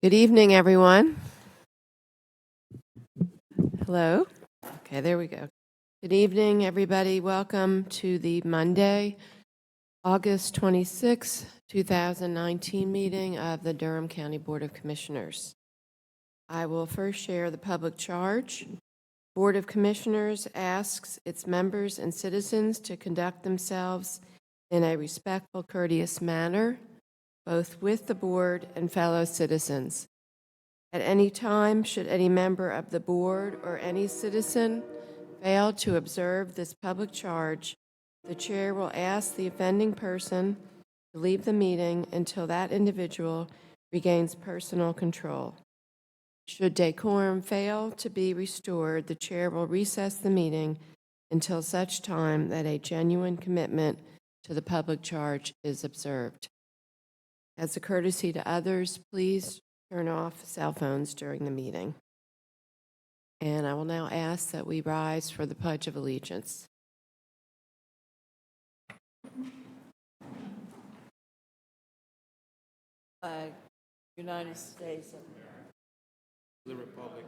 Good evening, everyone. Hello. Okay, there we go. Good evening, everybody. Welcome to the Monday, August 26, 2019 meeting of the Durham County Board of Commissioners. I will first share the public charge. Board of Commissioners asks its members and citizens to conduct themselves in a respectful, courteous manner, both with the board and fellow citizens. At any time, should any member of the board or any citizen fail to observe this public charge, the chair will ask the offending person to leave the meeting until that individual regains personal control. Should decorum fail to be restored, the chair will recess the meeting until such time that a genuine commitment to the public charge is observed. As a courtesy to others, please turn off cell phones during the meeting. And I will now ask that we rise for the Pledge of Allegiance. Flag, United States of America. The Republic.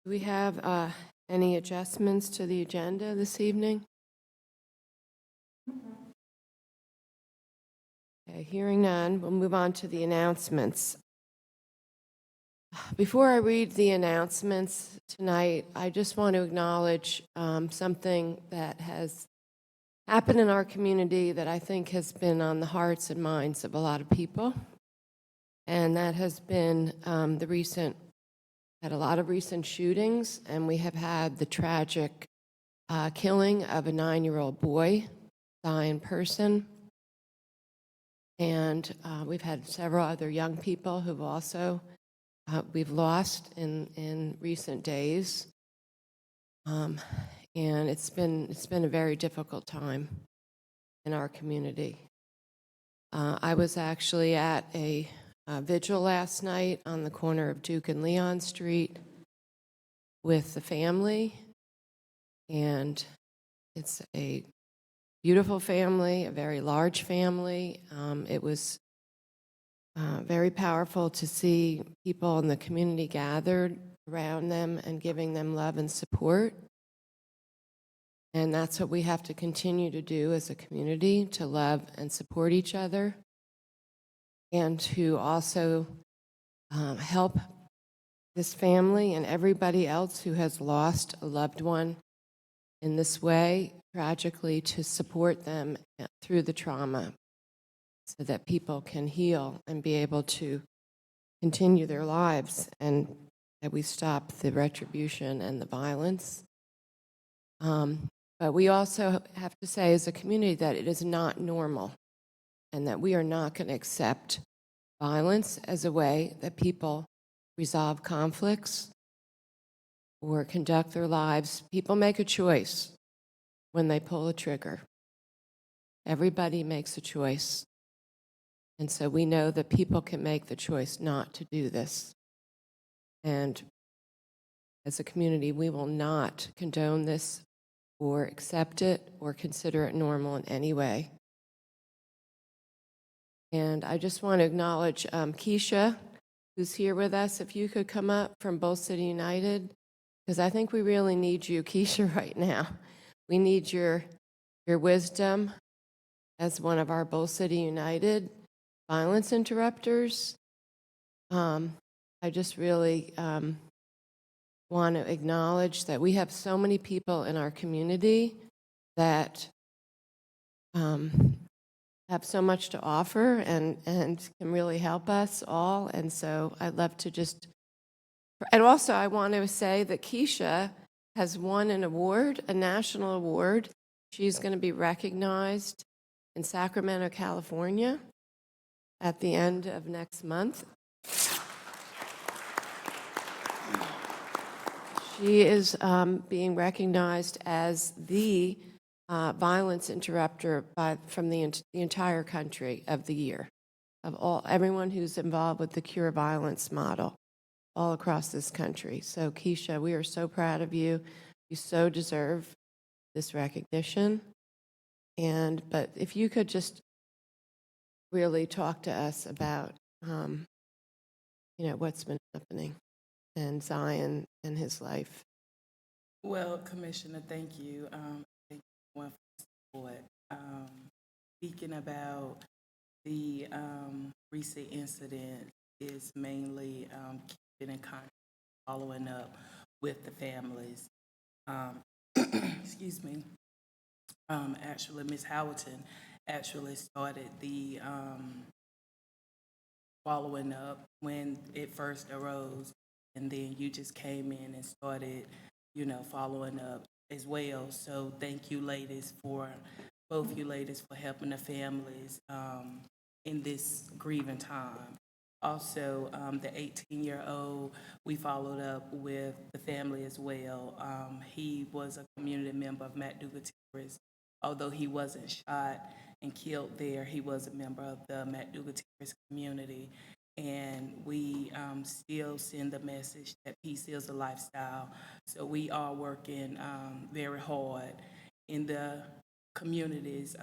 Do we have any adjustments to the agenda this evening? Okay, hearing none, we'll move on to the announcements. Before I read the announcements tonight, I just want to acknowledge something that has happened in our community that I think has been on the hearts and minds of a lot of people, and that has been had a lot of recent shootings, and we have had the tragic killing of a 9-year-old boy die in person. And we've had several other young people who've also we've lost in recent days. And it's been a very difficult time in our community. I was actually at a vigil last night on the corner of Duke and Leon Street with the family, and it's a beautiful family, a very large family. It was very powerful to see people in the community gathered around them and giving them love and support. And that's what we have to continue to do as a community, to love and support each other, and to also help this family and everybody else who has lost a loved one in this way, tragically, to support them through the trauma so that people can heal and be able to continue their lives, and that we stop the retribution and the violence. But we also have to say as a community that it is not normal, and that we are not going to accept violence as a way that people resolve conflicts or conduct their lives. People make a choice when they pull a trigger. Everybody makes a choice. And so we know that people can make the choice not to do this. And as a community, we will not condone this or accept it or consider it normal in any way. And I just want to acknowledge Keisha, who's here with us. If you could come up from Bull City United, because I think we really need you, Keisha, right now. We need your wisdom as one of our Bull City United violence interrupters. I just really want to acknowledge that we have so many people in our community that have so much to offer and can really help us all. And so I'd love to just, and also I want to say that Keisha has won an award, a national award. She's going to be recognized in Sacramento, California at the end of next month. She is being recognized as the violence interrupter from the entire country of the year, of everyone who's involved with the Cure Violence model. all across this country. So Keisha, we are so proud of you. You so deserve this recognition. But if you could just really talk to us about, what's been happening and Zion and his life. Well, Commissioner, thank you. Thank you for support. Speaking about the recent incident is mainly keeping in contact, following up with the families. Excuse me. Actually, Ms. Howerton actually started the following up when it first arose, and then you just came in and started, following up as well. So thank you, ladies, both you ladies for helping the families in this grieving time. Also, the 18-year-old, we followed up with the family as well. He was a community member of McDougal-Terrace. Although he wasn't shot and killed there, he was a member of the McDougal-Terrace community. And we still send the message that peace is a lifestyle. So we are working very hard in the communities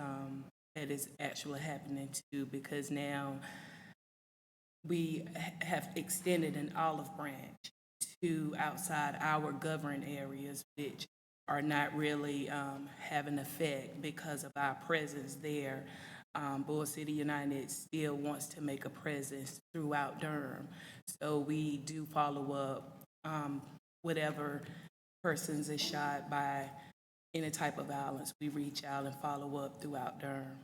that is actually happening to, because now we have extended an olive branch to outside our governed areas, which are not really having effect because of our presence there. Bull City United still wants to make a presence throughout Durham. So we do follow up whatever persons is shot by any type of violence. We reach out and follow up throughout Durham.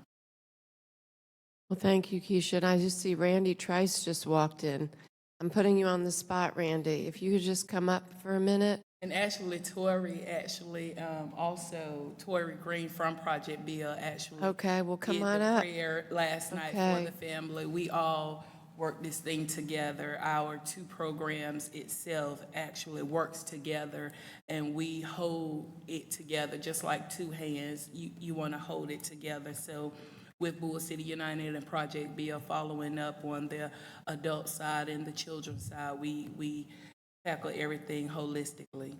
Well, thank you, Keisha. And I just see Randy Trice just walked in. I'm putting you on the spot, Randy. If you could just come up for a minute. And actually, Tori Green from Project Bill actually Okay, well, come did on the up. prayer last night Okay. for the family. We all work this thing together. Our two programs itself actually works together, and we hold it together just like two hands. You want to hold it together. So with Bull City United and Project Bill following up on the adult side and the children's side, we tackle everything holistically.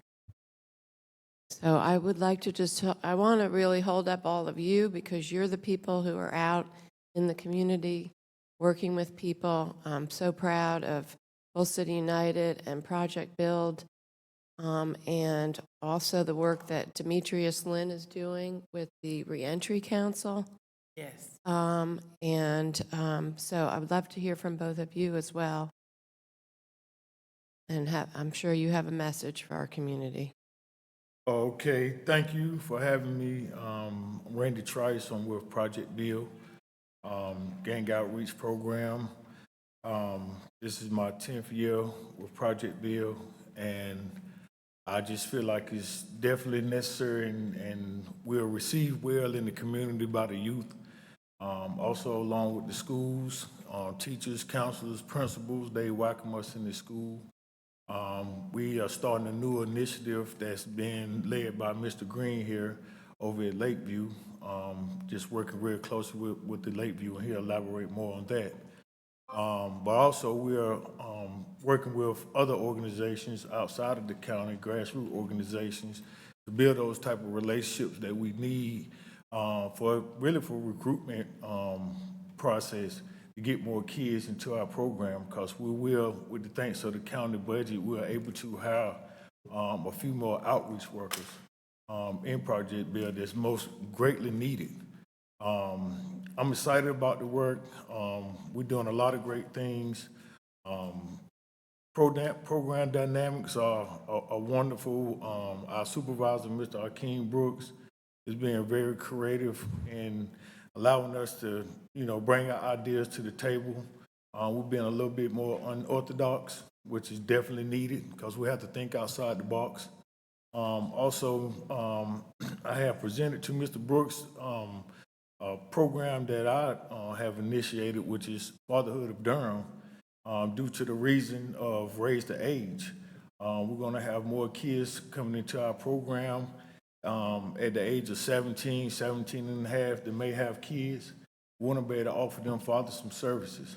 So I would like to I want to really hold up all of you because you're the people who are out in the community working with people. I'm so proud of Bull City United and Project Build, and also the work that Demetrius Lynn is doing with the Reentry Council. Yes. So I would love to hear from both of you as well. And I'm sure you have a message for our community. Okay, thank you for having me. I'm Randy Trice. I'm with Project Bill, Gang Outreach Program. This is my 10th year with Project Bill, and I just feel like it's definitely necessary and will receive well in the community by the youth. Also, along with the schools, teachers, counselors, principals, they welcome us in the school. We are starting a new initiative that's being led by Mr. Green here over at Lakeview, just working real closely with the Lakeview, and he'll elaborate more on that. But also we are working with other organizations outside of the county, grassroots organizations, to build those type of relationships that we need for recruitment process to get more kids into our program, because we will, with the thanks of the county budget, we are able to hire a few more outreach workers in Project Build that's most greatly needed. I'm excited about the work. We're doing a lot of great things. Program dynamics are wonderful. Our supervisor, Mr. Akeem Brooks, is being very creative in allowing us to, bring our ideas to the table. We're being a little bit more unorthodox, which is definitely needed because we have to think outside the box. I have presented to Mr. Brooks a program that I have initiated, which is Fatherhood of Durham, due to the reason of raise the age. We're going to have more kids coming into our program at the age of 17 and a half that may have kids. We want to be able to offer them fathers some services.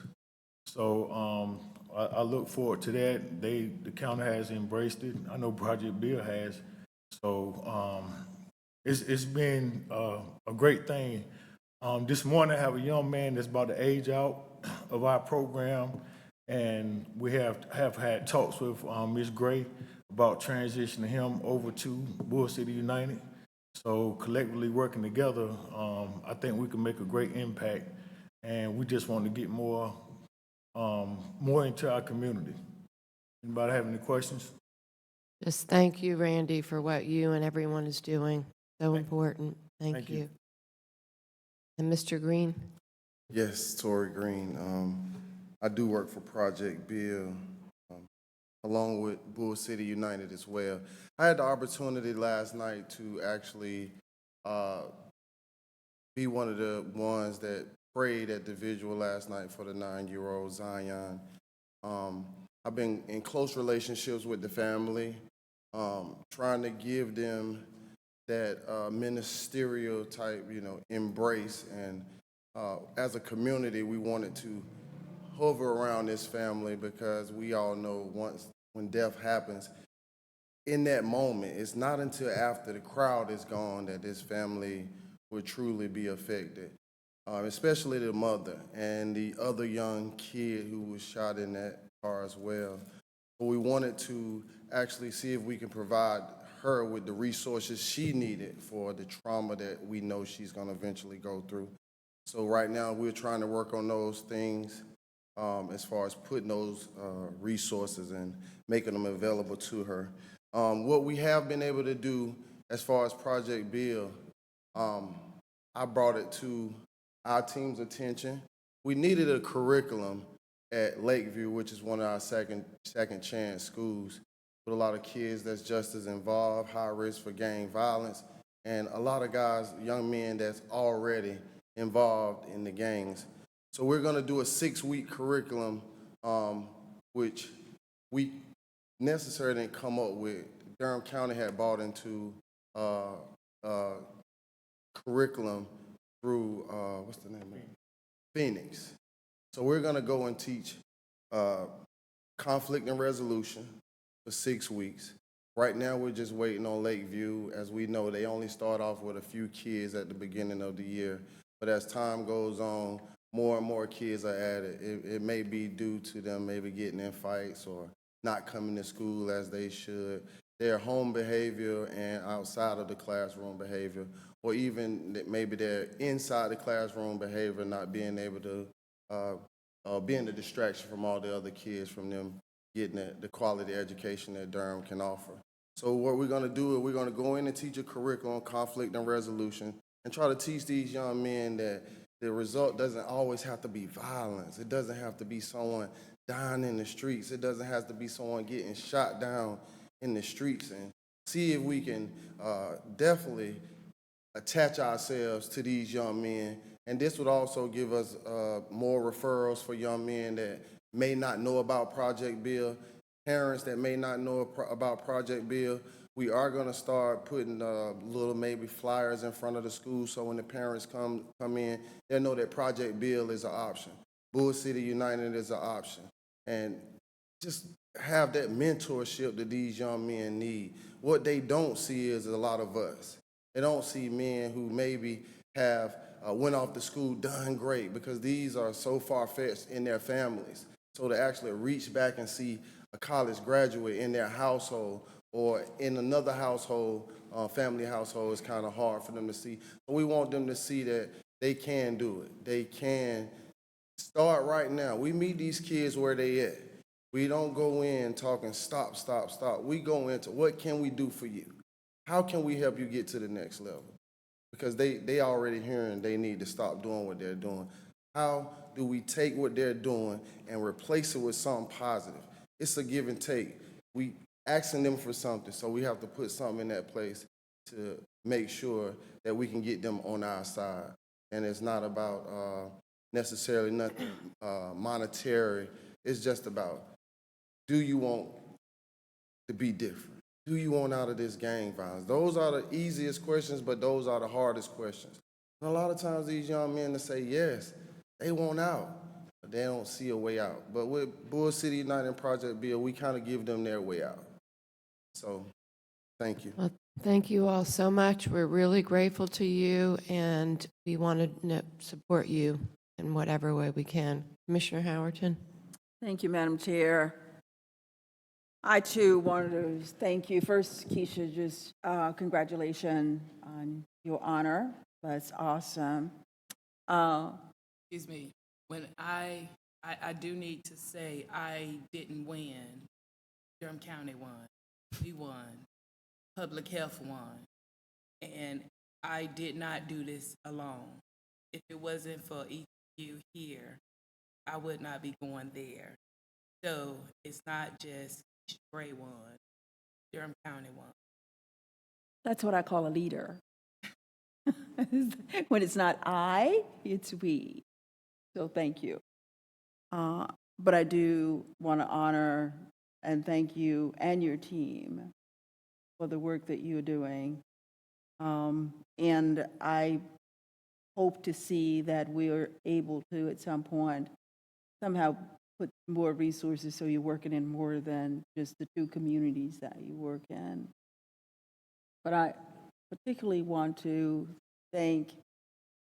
So I look forward to that. The county has embraced it. I know Project Bill has. So it's been a great thing. This morning I have a young man that's about to age out of our program, and we have had talks with Ms. Gray about transitioning him over to Bull City United. So collectively working together, I think we can make a great impact, and we just want to get more into our community. Anybody have any questions? Just thank you, Randy, for what you and everyone is doing. So important. Thank you. And Mr. Green? Yes, Tory Green. I do work for Project Bill, along with Bull City United as well. I had the opportunity last night to actually be one of the ones that prayed at the vigil last night for the 9-year-old Zion. I've been in close relationships with the family, trying to give them that ministerial type, embrace. And as a community, we wanted to hover around this family because we all know when death happens, in that moment, it's not until after the crowd is gone that this family will truly be affected, especially the mother and the other young kid who was shot in that car as well. But we wanted to actually see if we can provide her with the resources she needed for the trauma that we know she's going to eventually go through. So right now we're trying to work on those things as far as putting those resources and making them available to her. What we have been able to do as far as Project Bill, I brought it to our team's attention. We needed a curriculum at Lakeview, which is one of our second chance schools, with a lot of kids that's just as involved, high risk for gang violence, and a lot of guys, young men that's already involved in the gangs. So we're gonna do a 6-week curriculum, which we necessarily didn't come up with. Durham County had bought into curriculum through, what's the name of it? Phoenix. So we're gonna go and teach conflict and resolution for 6 weeks. Right now, we're just waiting on Lakeview. As we know, they only start off with a few kids at the beginning of the year. But as time goes on, more and more kids are added. It may be due to them maybe getting in fights or not coming to school as they should. Their home behavior and outside of the classroom behavior, or even maybe their inside the classroom behavior not being able to, being a distraction from all the other kids, from them getting the quality education that Durham can offer. So what we're gonna do is we're gonna go in and teach a curriculum on conflict and resolution and try to teach these young men that the result doesn't always have to be violence. It doesn't have to be someone dying in the streets. It doesn't have to be someone getting shot down in the streets. And see if we can definitely attach ourselves to these young men. And this would also give us more referrals for young men that may not know about Project Bill, parents that may not know about Project Bill. We are going to start putting little maybe flyers in front of the school, so when the parents come in, they'll know that Project Bill is an option. Bull City United is an option. And just have that mentorship that these young men need. What they don't see is a lot of us. They don't see men who maybe have went off to school, done great, because these are so far-fetched in their families. So to actually reach back and see a college graduate in their household or in another household, family household, is kind of hard for them to see. But we want them to see that they can do it. They can start right now. We meet these kids where they at. We don't go in talking stop, stop, stop. We go into what can we do for you? How can we help you get to the next level? Because they already hearing they need to stop doing what they're doing. How do we take what they're doing and replace it with something positive? It's a give and take. We asking them for something, so we have to put something in that place to make sure that we can get them on our side. And it's not about necessarily nothing monetary. It's just about, do you want to be different? Do you want out of this gang violence? Those are the easiest questions, but those are the hardest questions. And a lot of times these young men that say yes, they want out. they don't see a way out. But with Bull City United and Project Bill, we kind of give them their way out. So, thank you. Well, thank you all so much. We're really grateful to you, and we want to support you in whatever way we can. Commissioner Howerton? Thank you, Madam Chair. I too wanted to thank you. First, Keisha, just congratulations on your honor. That's awesome. Excuse me, when I do need to say, I didn't win. Durham County won. We won. Public health won. And I did not do this alone. If it wasn't for each of you here, I would not be going there. So it's not just Gray won, Durham County won. That's what I call a leader. When it's not I, it's we. So thank you. But I do want to honor and thank you and your team for the work that you're doing. And I hope to see that we are able to, at some point, somehow put more resources so you're working in more than just the two communities that you work in. But I particularly want to thank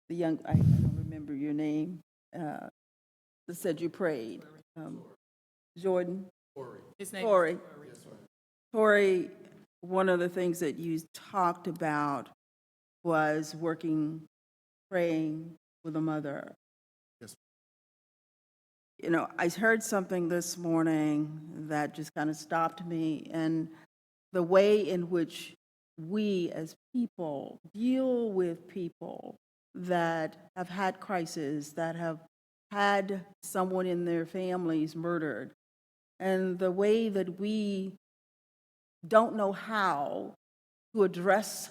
the young, I don't remember your name, that said you prayed. Jordan? His name Torrey. is Torrey, one of the things that you talked about was praying with a mother. Yes. You know, I heard something this morning that just kind of stopped me, and the way in which we as people deal with people that have had crises, that have had someone in their families murdered, and the way that we don't know how to address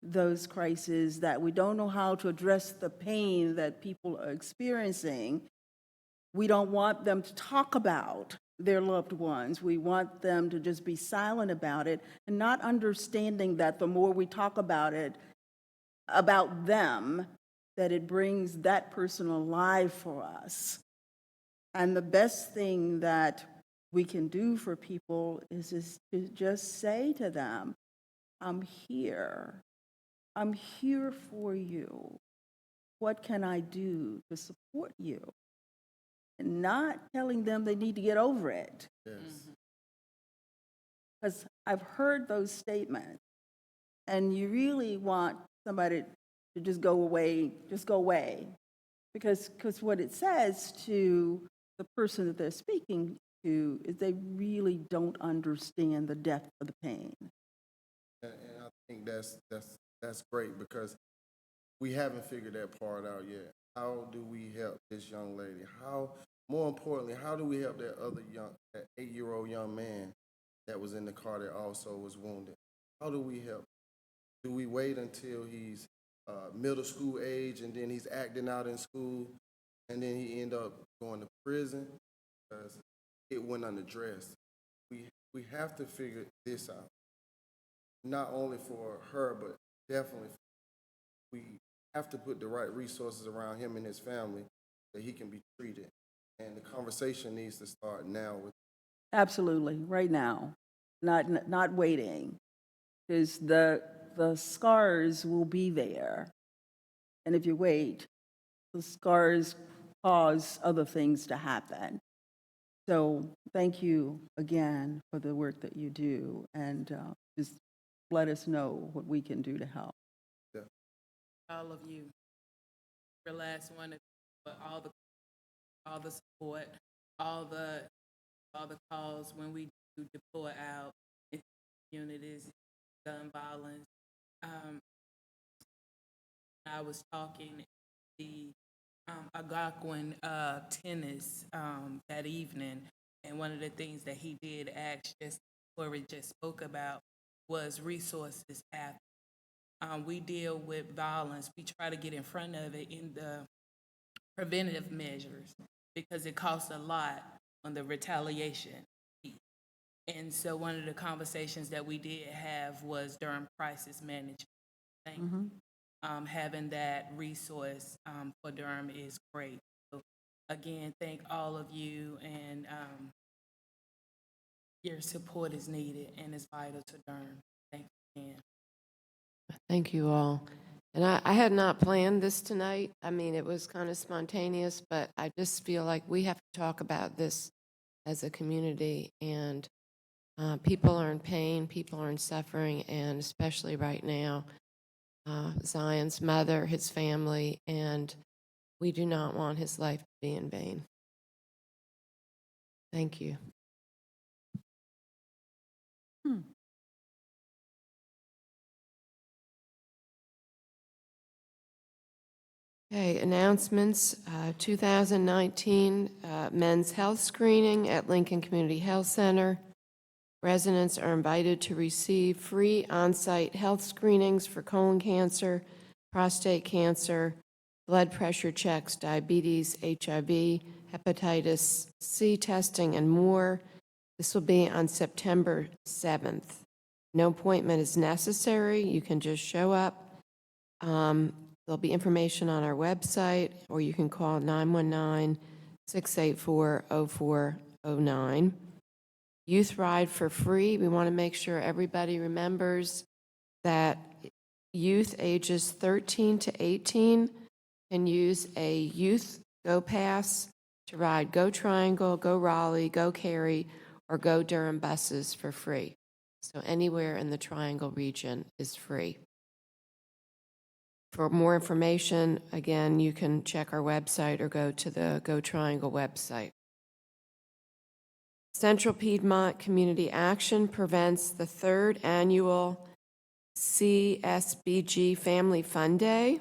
those crises, that we don't know how to address the pain that people are experiencing. We don't want them to talk about their loved ones. We want them to just be silent about it, and not understanding that the more we talk about it, about them, that it brings that person alive for us. And the best thing that we can do for people is to just say to them, I'm here. I'm here for you. What can I do to support you? And not telling them they need to get over it. Yes. Because I've heard those statements, and you really want somebody to just go away, Because what it says to the person that they're speaking to is they really don't understand the depth of the pain. And I think that's great because we haven't figured that part out yet. How do we help this young lady? More importantly, how do we help that 8-year-old young man that was in the car that also was wounded? How do we help? Do we wait until he's middle school age and then he's acting out in school and then he end up going to prison because it went unaddressed? We have to figure this out. Not only for her, but definitely we have to put the right resources around him and his family that he can be treated. And the conversation needs to start now. Absolutely, right now, not waiting, because the scars will be there. And if you wait, the scars cause other things to happen. So thank you again for the work that you do, and just let us know what we can do to help. Yeah. all of you. Your last one, but all the support, all the calls when we do deploy out in communities, gun violence. I was talking the Algonquin tennis that evening, and one of the things that he did ask, just Corey just spoke about, was resources after. We deal with violence. We try to get in front of it in the preventative measures because it costs a lot on the retaliation. And so one of the conversations that we did have was during crisis management. Having that resource for Durham is great. So again, thank all of you, and your support is needed and is vital to Durham. Thank you again. Thank you all. And I had not planned this tonight. I mean, it was kind of spontaneous, but I just feel like we have to talk about this as a community. And people are in pain, people are in suffering, and especially right now, Zion's mother, his family, and we do not want his life to be in vain. Thank you. Okay, announcements, 2019 men's health screening at Lincoln Community Health Center. Residents are invited to receive free on-site health screenings for colon cancer, prostate cancer, blood pressure checks, diabetes, HIV, hepatitis C testing, and more. This will be on September 7th. No appointment is necessary. You can just show up. There'll be information on our website, or you can call 919-684-0409. Youth Ride for free. We want to make sure everybody remembers that youth ages 13 to 18 can use a youth Go Pass to ride Go Triangle, Go Raleigh, Go Cary, or Go Durham buses for free. So anywhere in the Triangle region is free. For more information, again, you can check our website or go to the Go Triangle website. Central Piedmont Community Action prevents the 3rd annual CSBG Family Fun Day.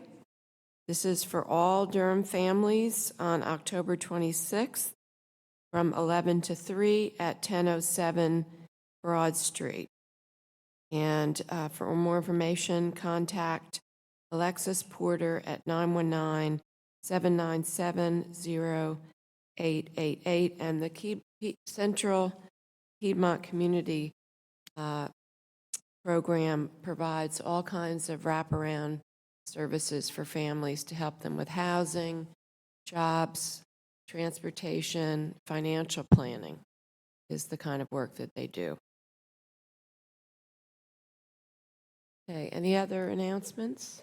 This is for all Durham families on October 26th from 11 to 3 at 1007 Broad Street. And for more information, contact Alexis Porter at 919-797-0888. And the Central Piedmont Community Program provides all kinds of wraparound services for families to help them with housing, jobs, transportation, financial planning is the kind of work that they do. Okay, any other announcements?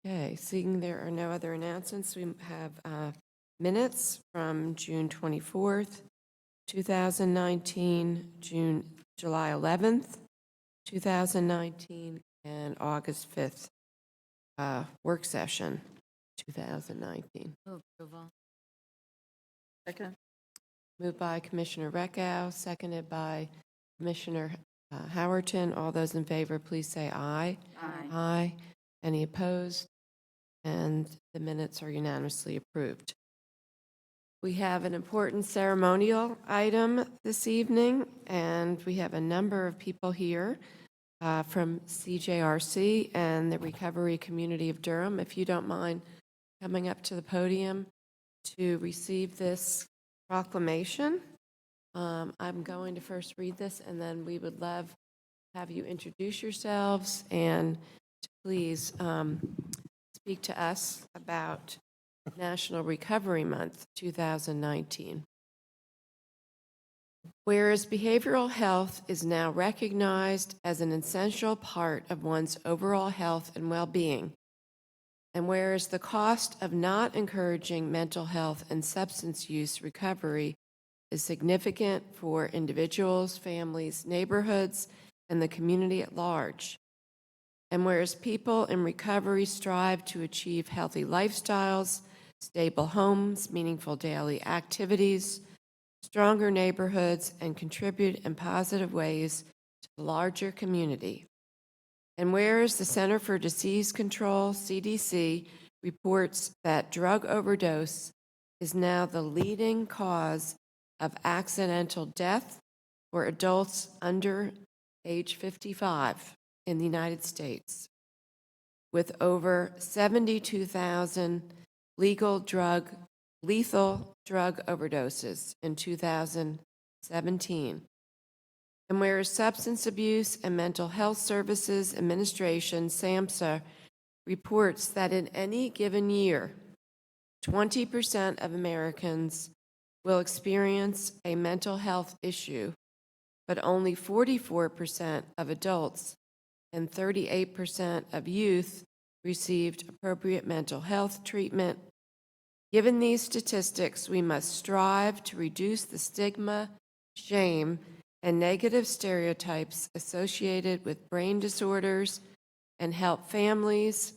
Okay, seeing there are no other announcements, we have minutes from June 24th, 2019, July 11th, 2019, and August 5th work session, 2019. Second. Moved by Commissioner Reckow, seconded by Commissioner Howerton. All those in favor, please say aye. Aye. Aye. Any opposed? And the minutes are unanimously approved. We have an important ceremonial item this evening, and we have a number of people here from CJRC and the Recovery Community of Durham. If you don't mind coming up to the podium to receive this proclamation. I'm going to first read this, and then we would love to have you introduce yourselves and to please speak to us about National Recovery Month 2019. Whereas behavioral health is now recognized as an essential part of one's overall health and well-being, and whereas the cost of not encouraging mental health and substance use recovery is significant for individuals, families, neighborhoods, and the community at large, and whereas people in recovery strive to achieve healthy lifestyles, stable homes, meaningful daily activities, stronger neighborhoods, and contribute in positive ways to the larger community. And whereas the Center for Disease Control, CDC, reports that drug overdose is now the leading cause of accidental death for adults under age 55 in the United States, with over 72,000 lethal drug overdoses in 2017. And whereas Substance Abuse and Mental Health Services Administration, SAMHSA, reports that in any given year, 20% of Americans will experience a mental health issue, but only 44% of adults and 38% of youth received appropriate mental health treatment. Given these statistics, we must strive to reduce the stigma, shame, and negative stereotypes associated with brain disorders and help families,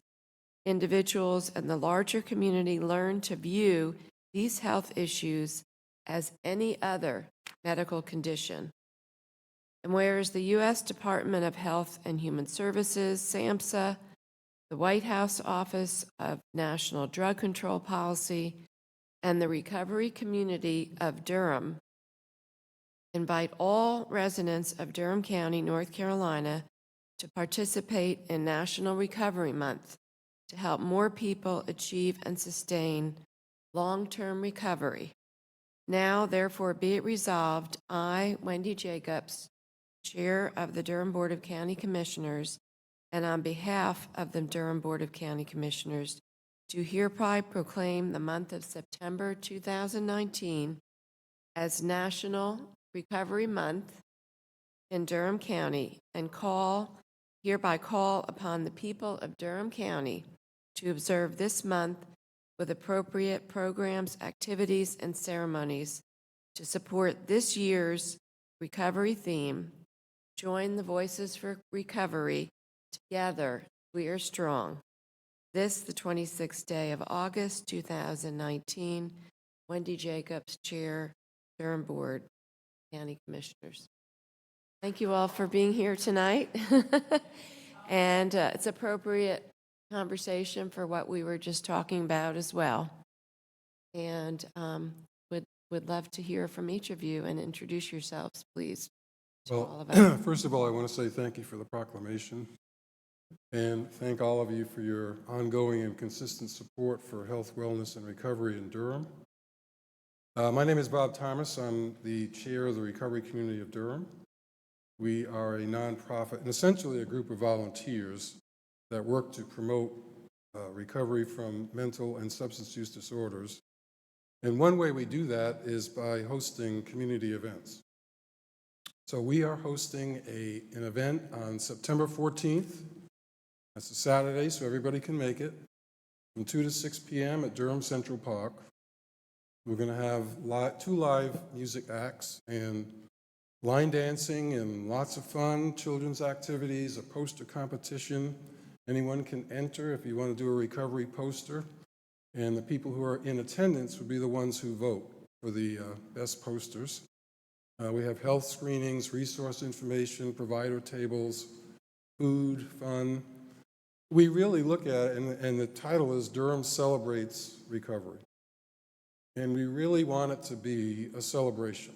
individuals, and the larger community learn to view these health issues as any other medical condition. And whereas the U.S. Department of Health and Human Services, SAMHSA, the White House Office of National Drug Control Policy, and the recovery community of Durham invite all residents of Durham County, North Carolina, to participate in National Recovery Month to help more people achieve and sustain long-term recovery. Now, therefore, be it resolved, I, Wendy Jacobs, Chair of the Durham Board of County Commissioners, and on behalf of the Durham Board of County Commissioners, do hereby proclaim the month of September 2019 as National Recovery Month in Durham County, and hereby call upon the people of Durham County to observe this month with appropriate programs, activities, and ceremonies to support this year's recovery theme. Join the Voices for Recovery. Together, we are strong. This, the 26th day of August, 2019. Wendy Jacobs, Chair, Durham Board, County Commissioners. Thank you all for being here tonight. And it's appropriate conversation for what we were just talking about as well. And would love to hear from each of you and introduce yourselves, please, to all of us. Well, first of all, I want to say thank you for the proclamation and thank all of you for your ongoing and consistent support for health, wellness, and recovery in Durham. My name is Bob Thomas. I'm the chair of the Recovery Community of Durham. We are a nonprofit and essentially a group of volunteers that work to promote recovery from mental and substance use disorders. And one way we do that is by hosting community events. So we are hosting an event on September 14th. That's a Saturday, so everybody can make it, from 2 to 6 p.m. at Durham Central Park. We're going to have 2 live music acts and line dancing and lots of fun, children's activities, a poster competition. Anyone can enter if you want to do a recovery poster. And the people who are in attendance would be the ones who vote for the best posters. We have health screenings, resource information, provider tables, food, fun. We really look at it, and the title is Durham Celebrates Recovery. And we really want it to be a celebration.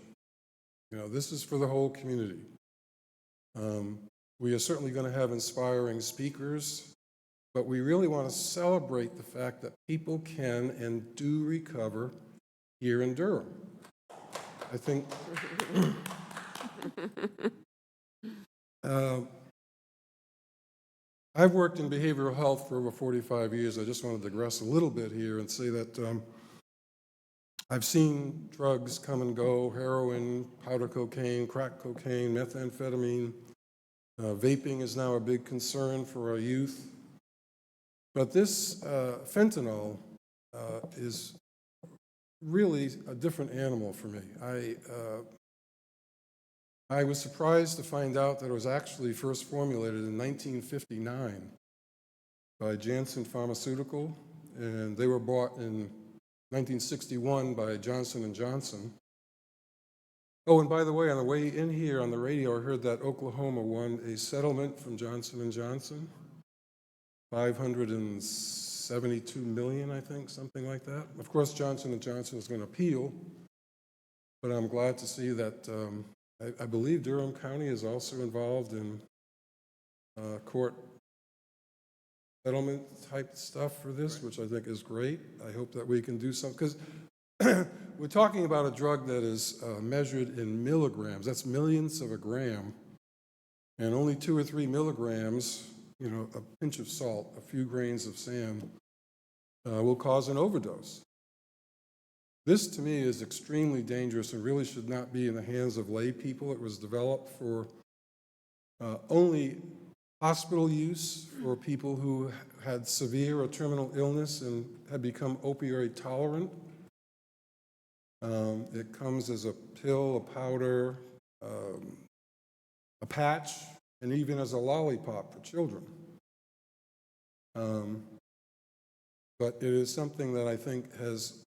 You know, this is for the whole community. We are certainly going to have inspiring speakers, but we really want to celebrate the fact that people can and do recover here in Durham. I think I've worked in behavioral health for over 45 years. I just want to digress a little bit here and say that I've seen drugs come and go: heroin, powder cocaine, crack cocaine, methamphetamine. Vaping is now a big concern for our youth. But this fentanyl is really a different animal for me. I was surprised to find out that it was actually first formulated in 1959 by Janssen Pharmaceutical, and they were bought in 1961 by Johnson & Johnson. Oh, and by the way, on the way in here on the radio, I heard that Oklahoma won a settlement from Johnson & Johnson, $572 million, I think, something like that. Of course, Johnson & Johnson is going to appeal, but I'm glad to see that I believe Durham County is also involved in court settlement type stuff for this, which I think is great. I hope that we can do something, because we're talking about a drug that is measured in milligrams. That's millionths of a gram, and only 2 or 3 milligrams, you know, a pinch of salt, a few grains of sand, will cause an overdose. This, to me, is extremely dangerous and really should not be in the hands of lay people. It was developed for only hospital use for people who had severe or terminal illness and had become opioid tolerant. It comes as a pill, a powder, a patch, and even as a lollipop for children. But it is something that I think has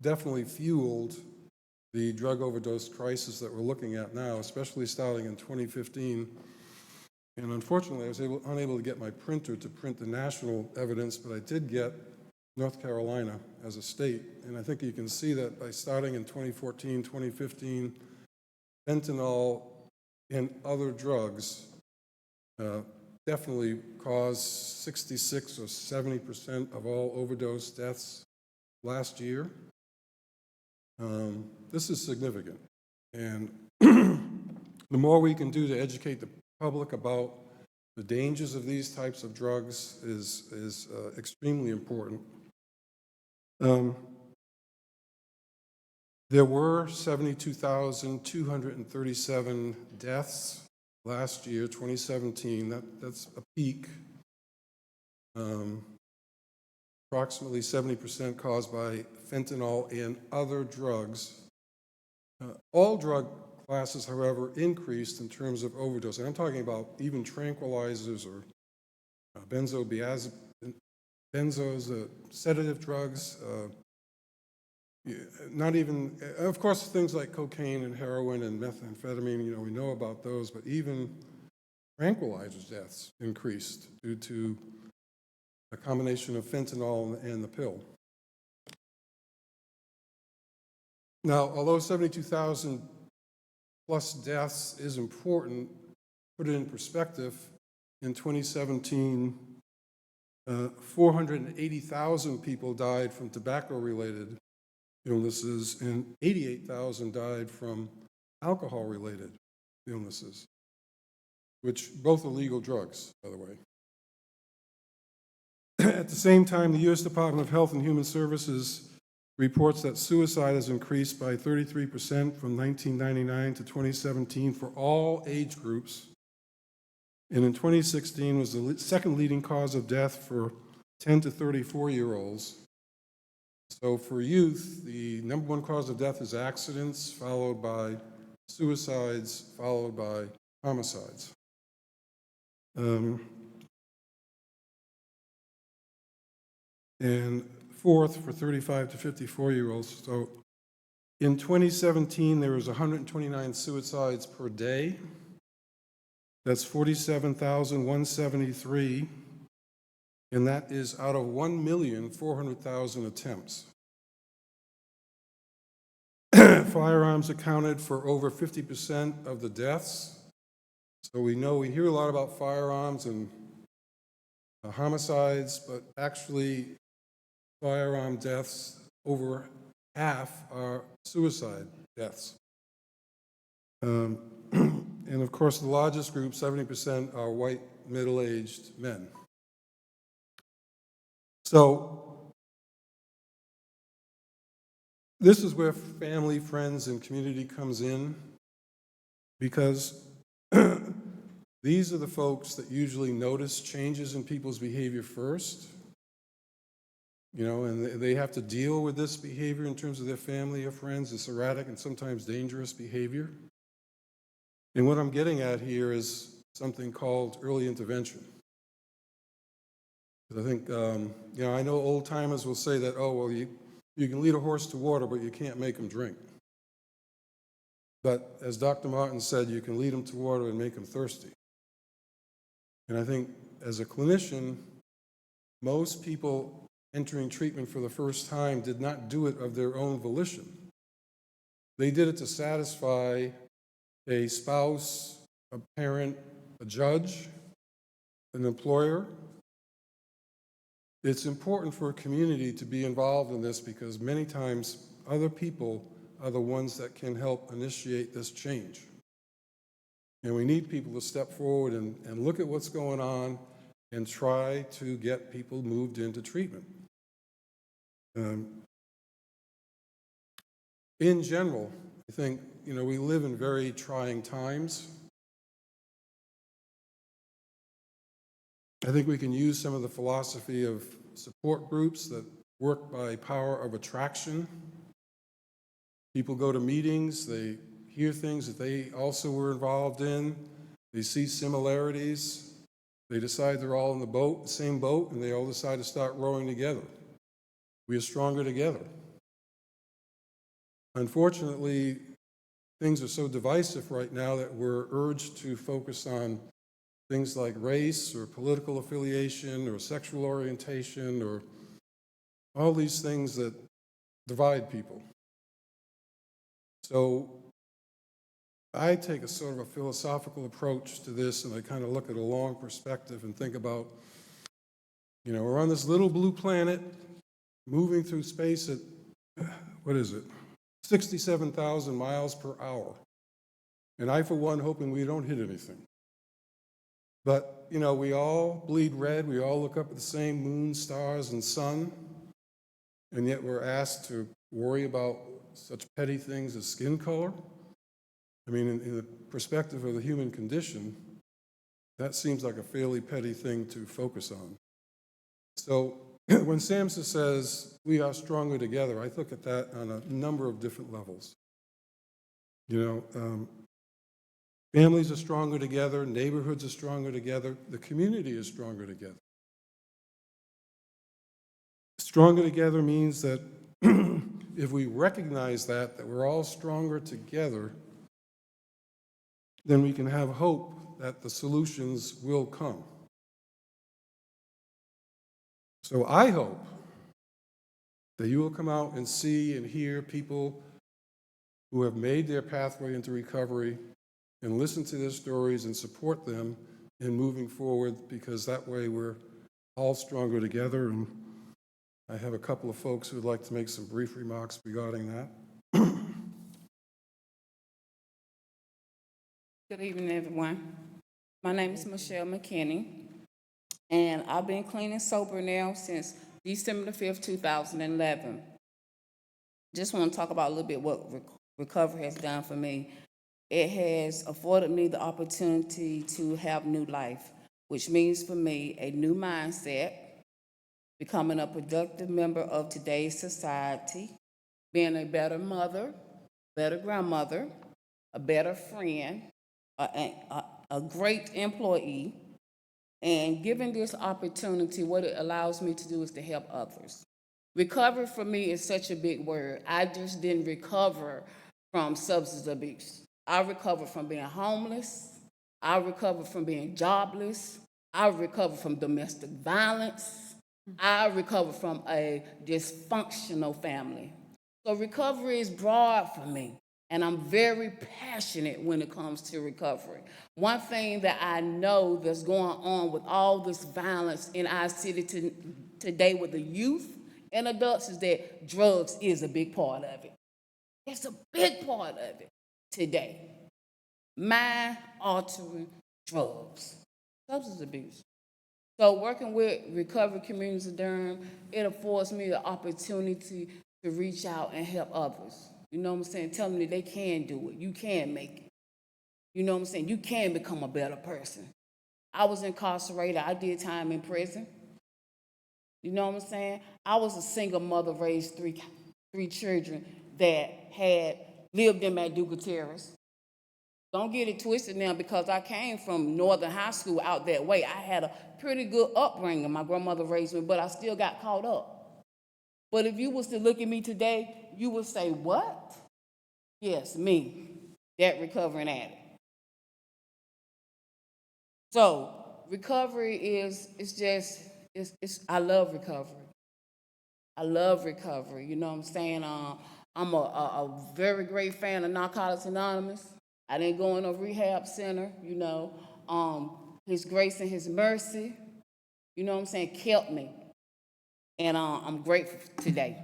definitely fueled the drug overdose crisis that we're looking at now, especially starting in 2015. And unfortunately, I was unable to get my printer to print the national evidence, but I did get North Carolina as a state. And I think you can see that by starting in 2014, 2015, fentanyl and other drugs definitely caused 66 or 70% of all overdose deaths last year. This is significant. And the more we can do to educate the public about the dangers of these types of drugs is extremely important. There were 72,237 deaths last year, 2017. That's a peak. Approximately 70% caused by fentanyl and other drugs. All drug classes, however, increased in terms of overdose. And I'm talking about even tranquilizers or benzos, sedative drugs, not even, of course, things like cocaine and heroin and methamphetamine, we know about those, but even tranquilizers deaths increased due to a combination of fentanyl and the pill. Now, although 72,000 plus deaths is important, put it in perspective, in 2017, 480,000 people died from tobacco-related illnesses, and 88,000 died from alcohol-related illnesses, which both are legal drugs, by the way. At the same time, the U.S. Department of Health and Human Services reports that suicide has increased by 33% from 1999 to 2017 for all age groups, and in 2016 was the second leading cause of death for 10 to 34-year-olds. So for youth, the number one cause of death is accidents, followed by suicides, followed by homicides. And fourth for 35 to 54-year-olds. So in 2017, there was 129 suicides per day. That's 47,173. And that is out of 1,400,000 attempts. Firearms accounted for over 50% of the deaths. So we hear a lot about firearms and homicides, but actually firearm deaths, over half are suicide deaths. And of course, the largest group, 70%, are white middle-aged men. So this is where family, friends, and community comes in, because these are the folks that usually notice changes in people's behavior first, and they have to deal with this behavior in terms of their family or friends, this erratic and sometimes dangerous behavior. And what I'm getting at here is something called early intervention. I think, I know old timers will say that, you can lead a horse to water, but you can't make him drink. But as Dr. Martin said, you can lead him to water and make him thirsty. And I think as a clinician, most people entering treatment for the first time did not do it of their own volition. They did it to satisfy a spouse, a parent, a judge, an employer. It's important for a community to be involved in this because many times other people are the ones that can help initiate this change. And we need people to step forward and look at what's going on and try to get people moved into treatment. in general, I think, we live in very trying times. I think we can use some of the philosophy of support groups that work by power of attraction. People go to meetings, they hear things that they also were involved in, they see similarities, they decide they're all in the same boat, and they all decide to start rowing together. We are stronger together. Unfortunately, things are so divisive right now that we're urged to focus on things like race or political affiliation or sexual orientation or all these things that divide people. So I take a sort of a philosophical approach to this, and I kind of look at a long perspective and think about, we're on this little blue planet moving through space at, 67,000 miles per hour. And I, for one, hoping we don't hit anything. But, we all bleed red, we all look up at the same moon, stars, and sun, and yet we're asked to worry about such petty things as skin color. I mean, in the perspective of the human condition, that seems like a fairly petty thing to focus on. So when Samsa says we are stronger together, I look at that on a number of different levels. Families are stronger together, neighborhoods are stronger together, the community is stronger together. Stronger together means that if we recognize that we're all stronger together, then we can have hope that the solutions will come. So I hope that you will come out and see and hear people who have made their pathway into recovery and listen to their stories and support them in moving forward, because that way we're all stronger together. And I have a couple of folks who would like to make some brief remarks regarding that. Good evening, everyone. My name is Michelle McKinney, and I've been clean and sober now since December the 5th, 2011. Just want to talk about a little bit what recovery has done for me. It has afforded me the opportunity to have new life, which means for me a new mindset, becoming a productive member of today's society, being a better mother, better grandmother, a better friend, a great employee, and given this opportunity, what it allows me to do is to help others. Recovery for me is such a big word. I just didn't recover from substance abuse. I recovered from being homeless. I recovered from being jobless. I recovered from domestic violence. I recovered from a dysfunctional family. So recovery is broad for me, and I'm very passionate when it comes to recovery. One thing that I know that's going on with all this violence in our city today with the youth and adults is that drugs is a big part of it. It's a big part of it today. Mind-altering drugs, substance abuse. So working with recovery communities of Durham, it affords me the opportunity to reach out and help others. You know what I'm saying? Tell them that they can do it. You can make it. You know what I'm saying? You can become a better person. I was incarcerated. I did time in prison. You know what I'm saying? I was a single mother, raised three children that had lived in Madu Gutierrez. Don't get it twisted now, because I came from Northern High School out that way. I had a pretty good upbringing. My grandmother raised me, but I still got caught up. But if you was to look at me today, you would say, what? Yes, me, that recovering addict. So recovery I love recovery. I love recovery, you know what I'm saying? I'm a very great fan of Narcotics Anonymous. I didn't go in a rehab center, His grace and His mercy, you know what I'm saying, kept me. And I'm grateful today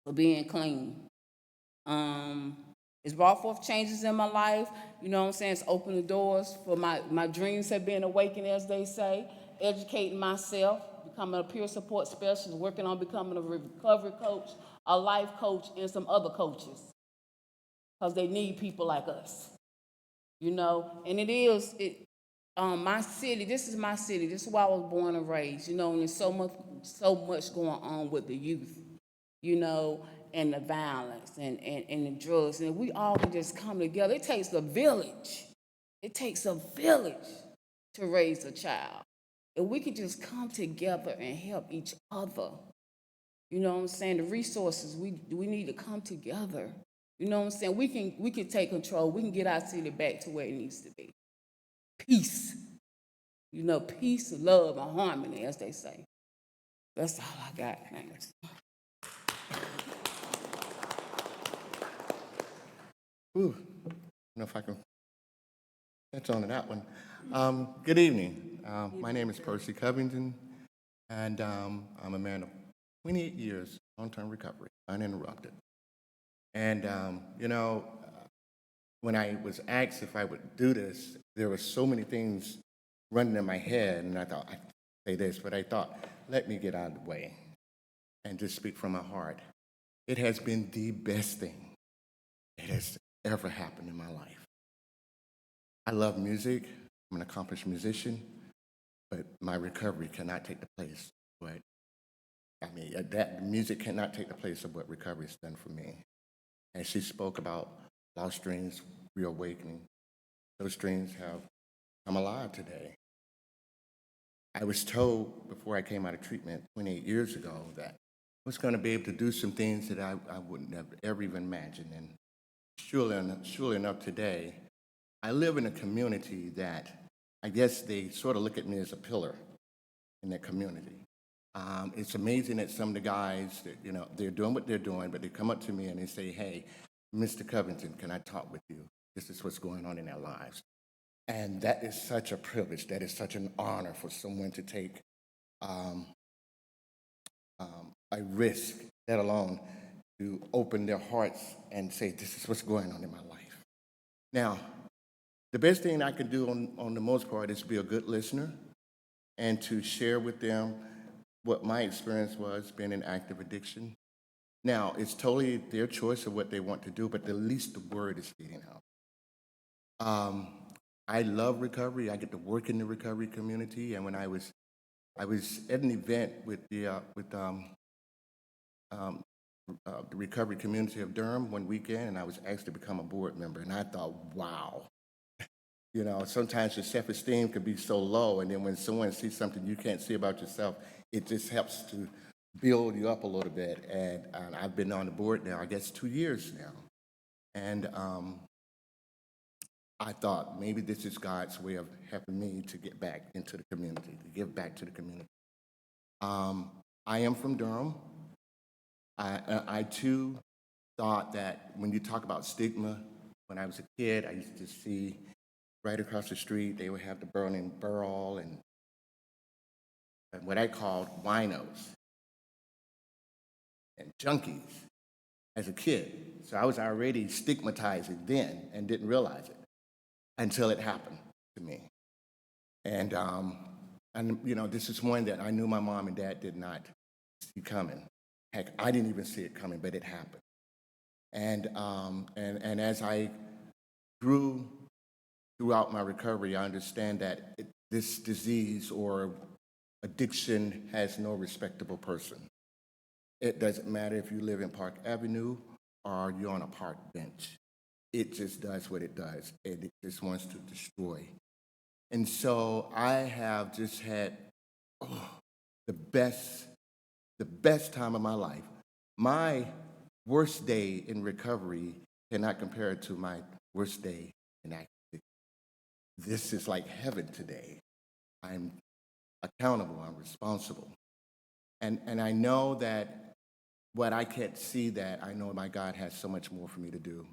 for being clean. It's brought forth changes in my life, you know what I'm saying? It's opened the doors for my dreams have been awakened, as they say, educating myself, becoming a peer support specialist, working on becoming a recovery coach, a life coach, and some other coaches. because they need people like us, you know? And my city, this is my city, this is where I was born and raised, you know, and there's so much going on with the youth, you know, and the violence and the drugs. And we all can just come together. It takes a village. It takes a village to raise a child. And we can just come together and help each other. You know what I'm saying? The resources, we need to come together. You know what I'm saying? We can take control. We can get our city back to where it needs to be. Peace. You know, peace, love, and harmony, as they say. That's all I got. Thanks. Ooh, I don't know if I can catch on to that one. Good evening. My name is Percy Covington, and I'm a man of 28 years long-term recovery, uninterrupted. And, you know, when I was asked if I would do this, there were so many things running in my head, and I thought, I'd say this, but I thought, let me get out of the way and just speak from my heart. It has been the best thing that has ever happened in my life. I love music. I'm an accomplished musician, but my recovery cannot take the place. That music cannot take the place of what recovery has done for me. And she spoke about lost dreams reawakening. Those dreams have come alive today. I was told before I came out of treatment 28 years ago that I was going to be able to do some things that I wouldn't have ever even imagined. And surely enough today, I live in a community that I guess they sort of look at me as a pillar in that community. It's amazing that some of the guys, that, you know, they're doing what they're doing, but they come up to me and they say, hey, Mr. Covington, can I talk with you? This is what's going on in our lives. And that is such a privilege. That is such an honor for someone to take a risk, let alone to open their hearts and say, this is what's going on in my life. Now, the best thing I can do on the most part is be a good listener and to share with them what my experience was being in active addiction. Now, it's totally their choice of what they want to do, but at least the word is getting out. I love recovery. I get to work in the recovery community, and when I was at an event with the recovery community of Durham one weekend, and I was asked to become a board member, and I thought, wow. You know, sometimes your self-esteem can be so low, and then when someone sees something you can't see about yourself, it just helps to build you up a little bit. And I've been on the board now, I guess, 2 years now. And I thought maybe this is God's way of helping me to get back into the community, to give back to the community. I am from Durham. I too thought that when you talk about stigma, when I was a kid, I used to see right across the street, they would have the burning barrel and what I called winos and junkies as a kid. So I was already stigmatizing then and didn't realize it until it happened to me. And you know, this is one that I knew my mom and dad did not see coming. Heck, I didn't even see it coming, but it happened. And as I grew throughout my recovery, I understand that this disease or addiction has no respectable person. It doesn't matter if you live in Park Avenue or you're on a park bench. It just does what it does, and it just wants to destroy. And so I have just had the best time of my life. My worst day in recovery cannot compare to my worst day in active. This is like heaven today. I'm accountable, I'm responsible. And I know that what I can't see, that I know my God has so much more for me to do.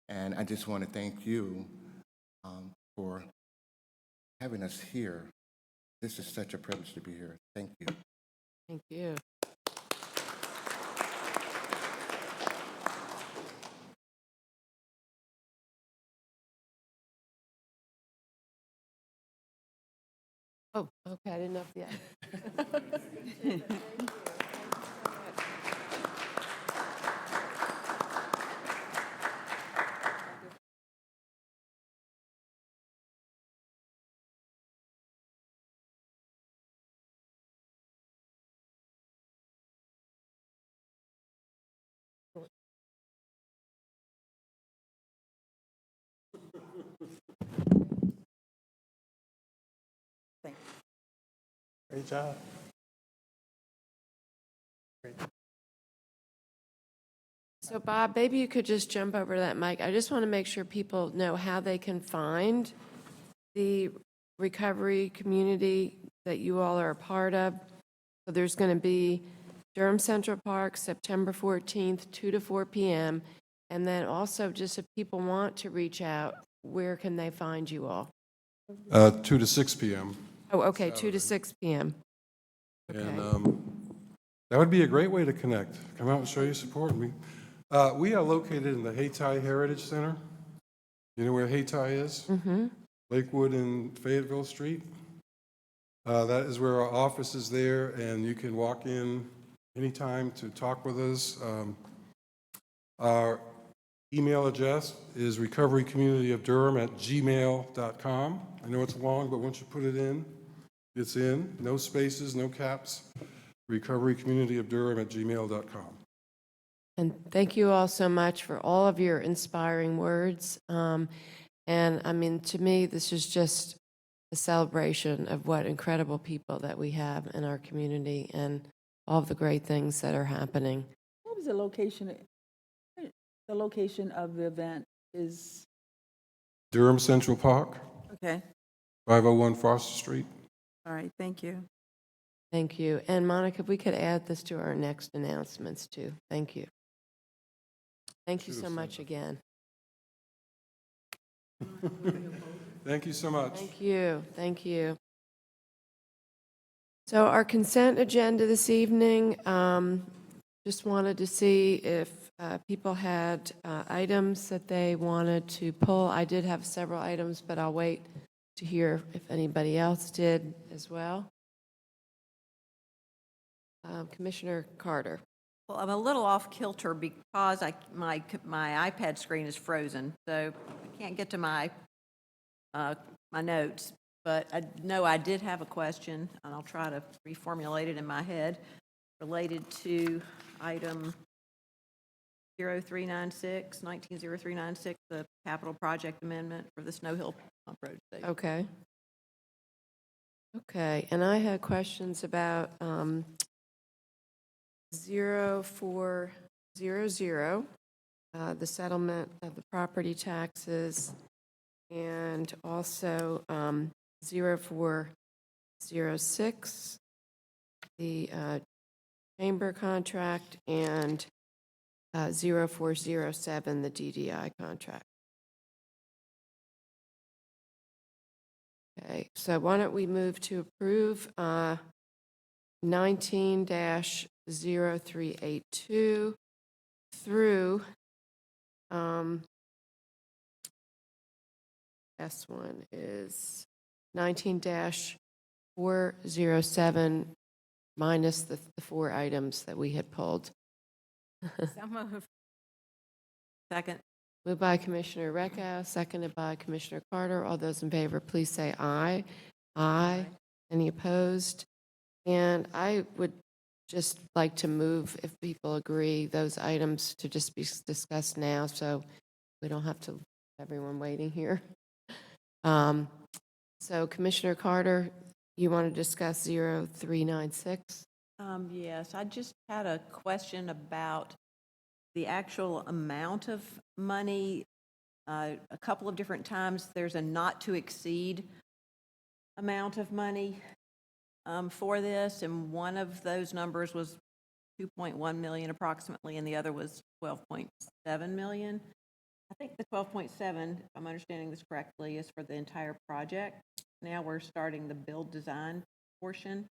And I just want to thank you for having us here. This is such a privilege to be here. Thank you. Thank you. Oh, okay, I didn't know if yet. Great job. So Bob, maybe you could just jump over to that mic. I just want to make sure people know how they can find the recovery community that you all are a part of. So there's going to be Durham Central Park, September 14th, 2 to 4 p.m. And then also, just if people want to reach out, where can they find you all? 2 to 6 p.m. Oh, okay, 2 to 6 p.m. And that would be a great way to connect. Come out and show your support. We are located in the Hayti Heritage Center. You know where Hayti is? Mm-hmm. Lakewood and Fayetteville Street. That is where our office is there, and you can walk in anytime to talk with us. Our email address is recoverycommunityofdurham@gmail.com. I know it's long, but once you put it in, it's in. No spaces, no caps. recoverycommunityofdurham@gmail.com. And thank you all so much for all of your inspiring words. And I mean, to me, this is just a celebration of what incredible people that we have in our community and all of the great things that are happening. What was the location? The location of the event is, Durham Central Park, okay, 501 Foster Street. all right, thank you. Thank you. And Monica, if we could add this to our next announcements too. Thank you. Thank you so much again. Thank you so much. Thank you. Thank you. So our consent agenda this evening, just wanted to see if people had items that they wanted to pull. I did have several items, but I'll wait to hear if anybody else did as well. Commissioner Carter. Well, I'm a little off kilter because my iPad screen is frozen, so I can't get to my notes. But I know I did have a question, and I'll try to reformulate it in my head, related to item 190396, the capital project amendment for the Snow Hill Pump Road Station. Okay. Okay, and I had questions about 0400, the settlement of the property taxes, and also 0406, the chamber contract, and 0407, the DDI contract. Okay, so why don't we move to approve 19-0382 through S1 is 19-407 minus the 4 items that we had pulled. Second. Moved by Commissioner Reckow, seconded by Commissioner Carter. All those in favor, please say aye. Aye. Any opposed? And I would just like to move, if people agree, those items to just be discussed now, so we don't have to have everyone waiting here. So Commissioner Carter, you want to discuss 0396? Yes, I just had a question about the actual amount of money. A couple of different times, there's a not to exceed amount of money for this, and one of those numbers was 2.1 million approximately, and the other was 12.7 million. I think the 12.7, if I'm understanding this correctly, is for the entire project. Now we're starting the build design portion,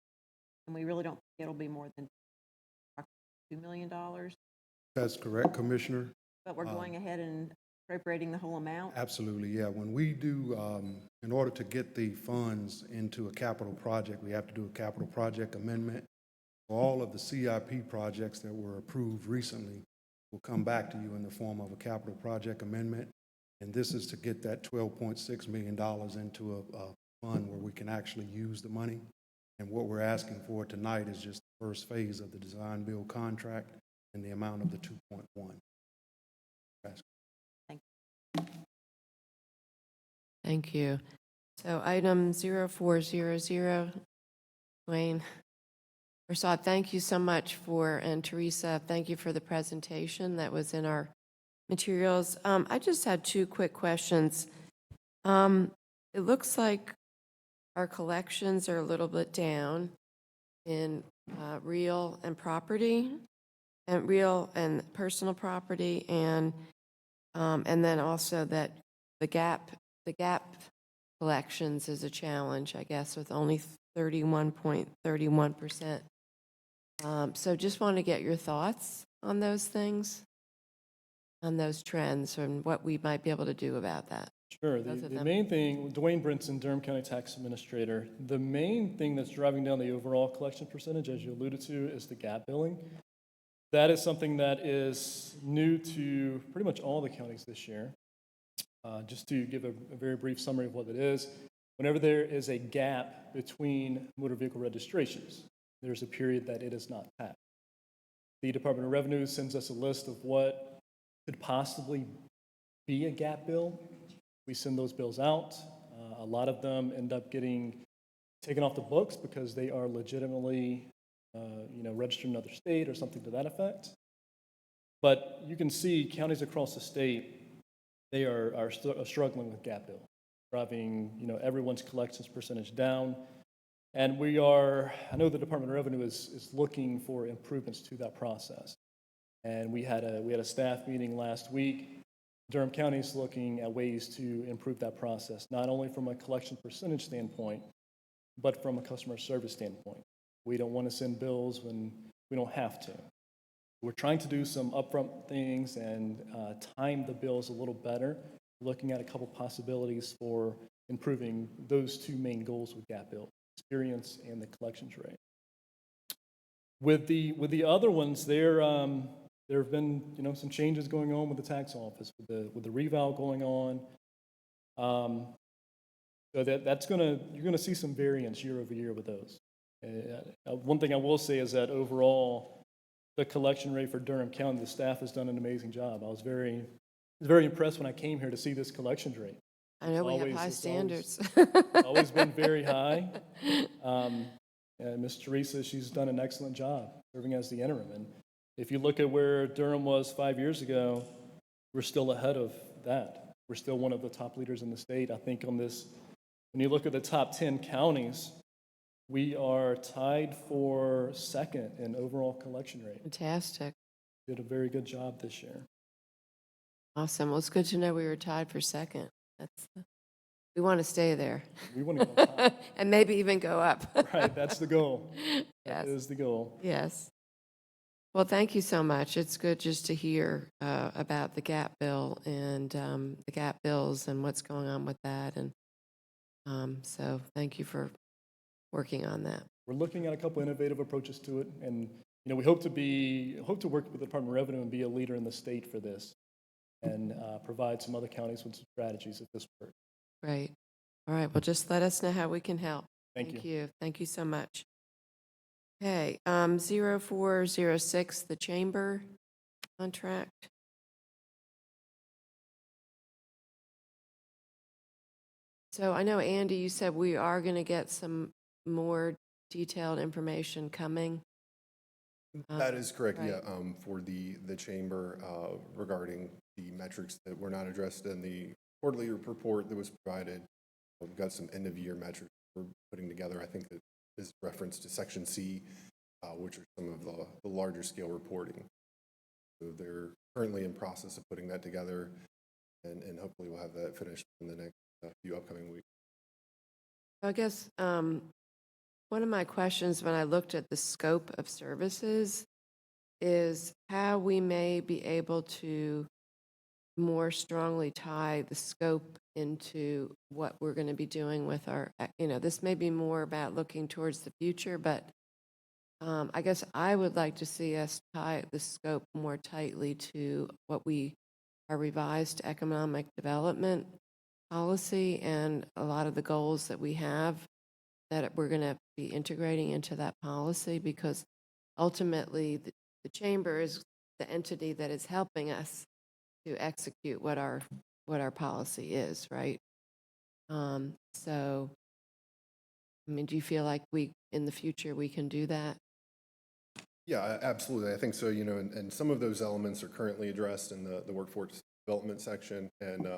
and we really don't think it'll be more than $2 million. That's correct, Commissioner. But we're going ahead and appropriating the whole amount? Absolutely, yeah. When we do, in order to get the funds into a capital project, we have to do a capital project amendment. For all of the CIP projects that were approved recently, will come back to you in the form of a capital project amendment. And this is to get that $12.6 million into a fund where we can actually use the money. And what we're asking for tonight is just the first phase of the design build contract and the amount of the 2.1. Thank you. So item 0400, Dwayne. First of all, thank you so much and Teresa, thank you for the presentation that was in our materials. I just had two quick questions. It looks like our collections are a little bit down in real and property, and real and personal property, and then also that the gap collections is a challenge, I guess, with only 31.31%. So just want to get your thoughts on those things, on those trends, and what we might be able to do about that. Sure. Both of The them. main thing, Dwayne Brinson, Durham County Tax Administrator, the main thing that's driving down the overall collection percentage, as you alluded to, is the gap billing. That is something that is new to pretty much all the counties this year. Just to give a very brief summary of what it is, whenever there is a gap between motor vehicle registrations, there's a period that it is not taxed. The Department of Revenue sends us a list of what could possibly be a gap bill. We send those bills out. A lot of them end up getting taken off the books because they are legitimately, registered in another state or something to that effect. But you can see counties across the state, they are struggling with gap bill, driving everyone's collections percentage down. And I know the Department of Revenue is looking for improvements to that process. And we had a staff meeting last week. Durham County is looking at ways to improve that process, not only from a collection percentage standpoint, but from a customer service standpoint. We don't want to send bills when we don't have to. We're trying to do some upfront things and time the bills a little better, looking at a couple possibilities for improving those two main goals with gap bill, experience and the collections rate. With the other ones, there have been some changes going on with the tax office, with the reval going on. So you're gonna see some variance year over year with those. One thing I will say is that overall, the collection rate for Durham County, the staff has done an amazing job. I was very impressed when I came here to see this collection rate. I know we have high standards. It's always been very high. And Ms. Teresa, she's done an excellent job serving as the interim. And if you look at where Durham was 5 years ago, we're still ahead of that. We're still one of the top leaders in the state. I think on this, when you look at the top 10 counties, we are tied for second in overall collection rate. Fantastic. Did a very good job this year. Awesome. Well, it's good to know we were tied for second. We want to stay there. We want to go top. And maybe even go up. Right, that's the goal. Yes. That is the goal. Yes. Well, thank you so much. It's good just to hear about the gap bill and the gap bills and what's going on with that. And so thank you for working on that. We're looking at a couple innovative approaches to it, and we hope to work with the Department of Revenue and be a leader in the state for this, and provide some other counties with some strategies if this works. Great. All right. Well, just let us know how we can help. Thank you. Thank you so much. Okay. 0406, the chamber contract. So I know, Andy, you said we are going to get some more detailed information coming. That is correct, right. yeah, for the chamber regarding the metrics that were not addressed in the quarterly report that was provided. We've got some end-of-year metrics we're putting together. I think that is reference to Section C, which are some of the larger scale reporting. So they're currently in process of putting that together, and hopefully we'll have that finished in the next few upcoming weeks. I guess one of my questions when I looked at the scope of services is how we may be able to more strongly tie the scope into what we're going to be doing with our, this may be more about looking towards the future, but I guess I would like to see us tie the scope more tightly to our revised economic development policy and a lot of the goals that we have that we're going to be integrating into that policy, because ultimately the chamber is the entity that is helping us to execute what our policy is, right? So I mean, do you feel like in the future, we can do that? Yeah, absolutely. I think so, and some of those elements are currently addressed in the workforce development section. And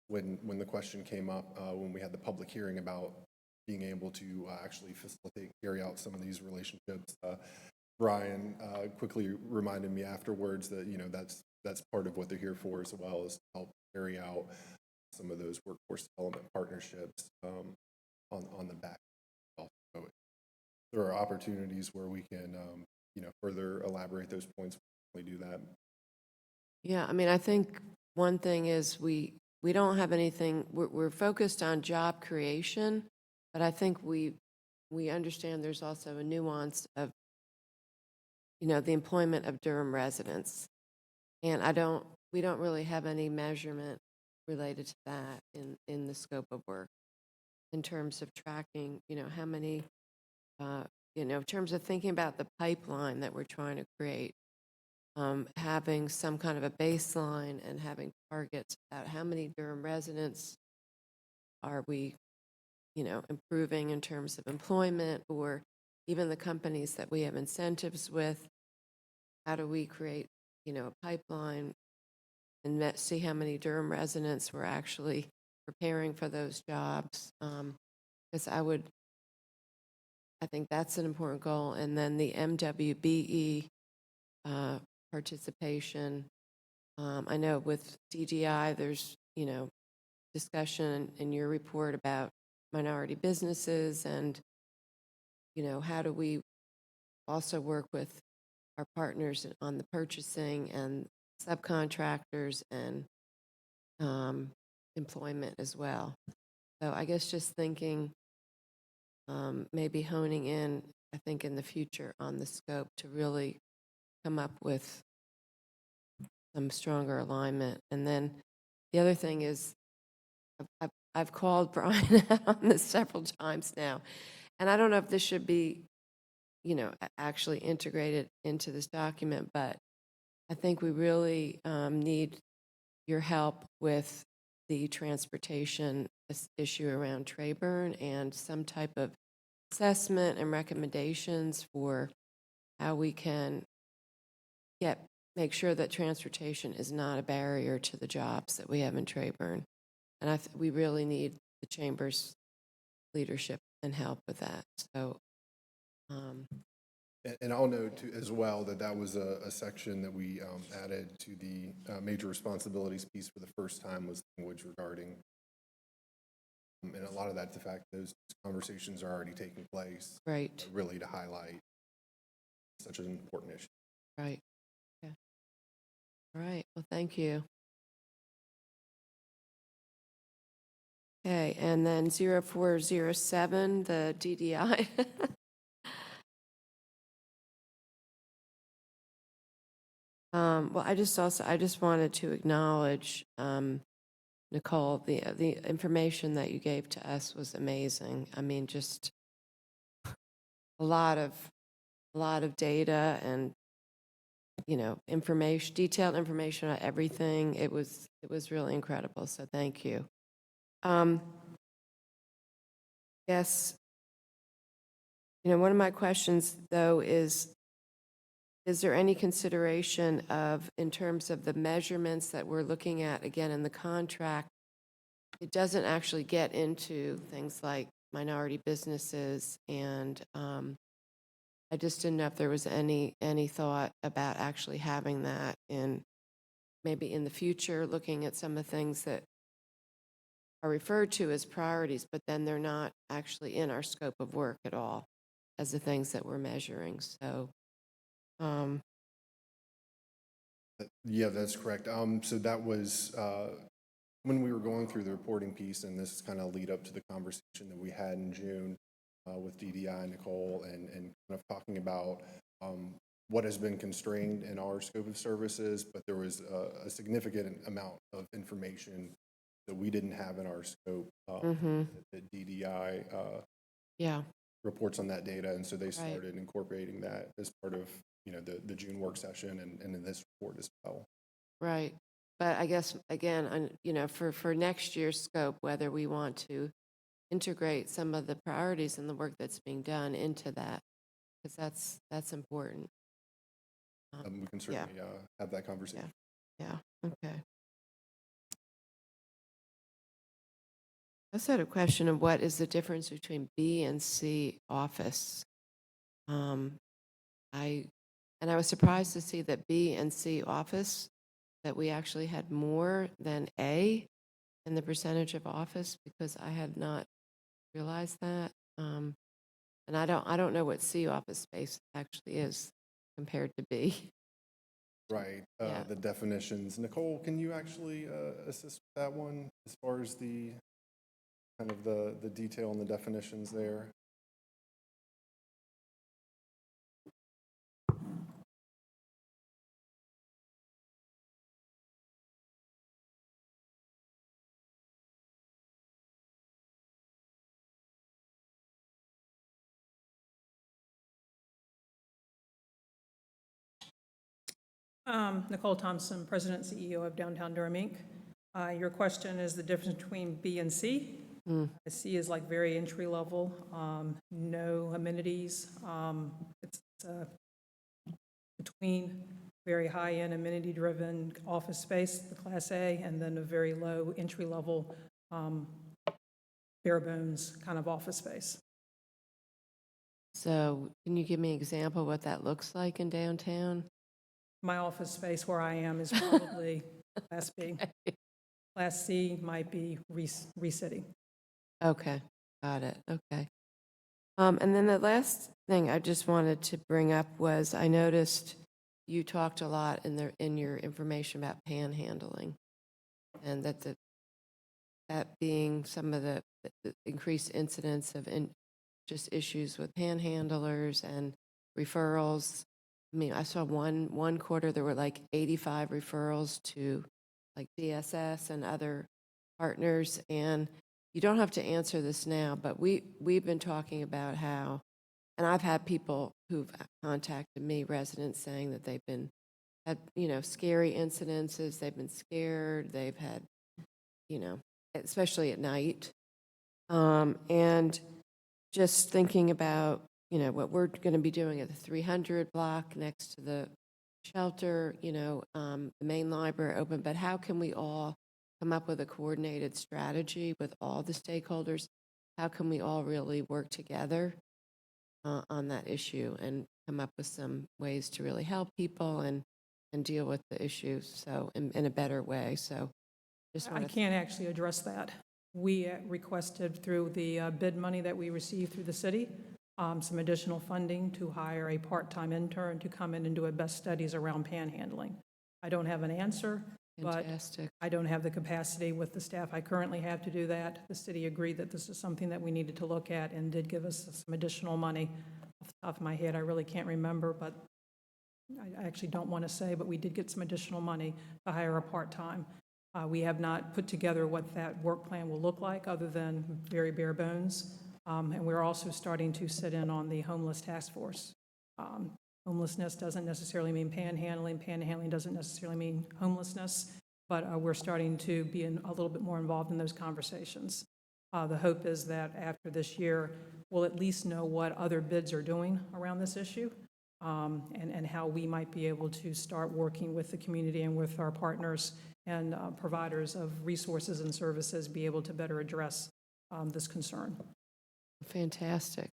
when the question came up, when we had the public hearing about being able to actually facilitate, carry out some of these relationships, Brian quickly reminded me afterwards that, that's part of what they're here for as well, is to help carry out some of those workforce development partnerships on the back. Also, there are opportunities where we can, further elaborate those points. We do that. Yeah, I mean, I think one thing is we don't have anything, we're focused on job creation, but I think we understand there's also a nuance of, the employment of Durham residents. And we don't really have any measurement related to that in the scope of work in terms of tracking, how many, in terms of thinking about the pipeline that we're trying to create, having some kind of a baseline and having targets about how many Durham residents are we, improving in terms of employment, or even the companies that we have incentives with. How do we create, a pipeline and see how many Durham residents we're actually preparing for those jobs? Because I think that's an important goal. And then the MWBE participation. I know with DDI, there's, discussion in your report about minority businesses and, how do we also work with our partners on the purchasing and subcontractors and employment as well. So I guess just thinking, maybe honing in, I think in the future on the scope to really come up with some stronger alignment. And then the other thing is, I've called Brian on this several times now, and I don't know if this should be, actually integrated into this document, but I think we really need your help with the transportation issue around Trayburn and some type of assessment and recommendations for how we can make sure that transportation is not a barrier to the jobs that we have in Trayburn. And we really need the Chamber's leadership and help with that. So, And I'll note too, as well, that was a section that we added to the major responsibilities piece for the first time, was language regarding, and a lot of that's the fact that those conversations are already taking place. right, Really to highlight such an important issue. right. Okay. All right. Well, thank you. Okay, and then 0407, the DDI. Well, I just wanted to acknowledge, Nicole, the information that you gave to us was amazing. I mean, just a lot of data and, information, detailed information on everything. It was really incredible. So thank you. Yes, one of my questions though is there any consideration of, in terms of the measurements that we're looking at, again, in the contract, it doesn't actually get into things like minority businesses, and I just didn't know if there was any thought about actually having that in, maybe in the future, looking at some of the things that are referred to as priorities, but then they're not actually in our scope of work at all as the things that we're measuring. So, Yeah, that's correct. So that was when we were going through the reporting piece, and this is kind of lead up to the conversation that we had in June with DDI and Nicole, and kind of talking about what has been constrained in our scope of services, but there was a significant amount of information that we didn't have in our scope that DDI yeah. reports on that data, and so they started incorporating that as part of the June work session and in this report as well. Right. But I guess, again, for next year's scope, whether we want to integrate some of the priorities and the work that's being done into that, because that's important. We can certainly have that conversation. Yeah, okay. I also had a question of what is the difference between B and C office? I was surprised to see that B and C office, that we actually had more than A in the percentage of office, because I had not realized that. And I don't know what C office space actually is compared to B. Right, Yeah. the definitions. Nicole, can you actually assist with that one as far as the kind of the detail and the definitions there? Nicole Thompson, President and CEO of Downtown Durham Inc. Your question is the difference between B and C. C is like very entry level, no amenities. It's between very high-end amenity-driven office space, the Class A, and then a very low entry level, bare bones kind of office space. So can you give me an example of what that looks like in downtown? My office space where I am is probably Class B. Class C might be re-city. Okay, got it, okay. And then the last thing I just wanted to bring up was I noticed you talked a lot in your information about panhandling, and that being some of the increased incidence of just issues with panhandlers and referrals. I mean, I saw one quarter there were like 85 referrals to like DSS and other partners, and you don't have to answer this now, but we've been talking about how, and I've had people who've contacted me, residents, saying that they've had scary incidences, they've been scared, they've had, especially at night, and just thinking about what we're going to be doing at the 300 block next to the shelter, the main library open, but how can we all come up with a coordinated strategy with all the stakeholders? How can we all really work together on that issue and come up with some ways to really help people and deal with the issues in a better way? So I can't actually address that. We requested through the bid money that we received through the city, some additional funding to hire a part-time intern to come in and do a best studies around panhandling. I don't have an answer, Fantastic. but I don't have the capacity with the staff I currently have to do that. The city agreed that this is something that we needed to look at and did give us some additional money. Off the top of my head, I really can't remember, but I actually don't want to say, but we did get some additional money to hire a part-time. We have not put together what that work plan will look like other than very bare bones. And we're also starting to sit in on the homeless task force. Homelessness doesn't necessarily mean panhandling. Panhandling doesn't necessarily mean homelessness, but we're starting to be a little bit more involved in those conversations. The hope is that after this year, we'll at least know what other bids are doing around this issue, and how we might be able to start working with the community and with our partners and providers of resources and services, be able to better address this concern. Fantastic.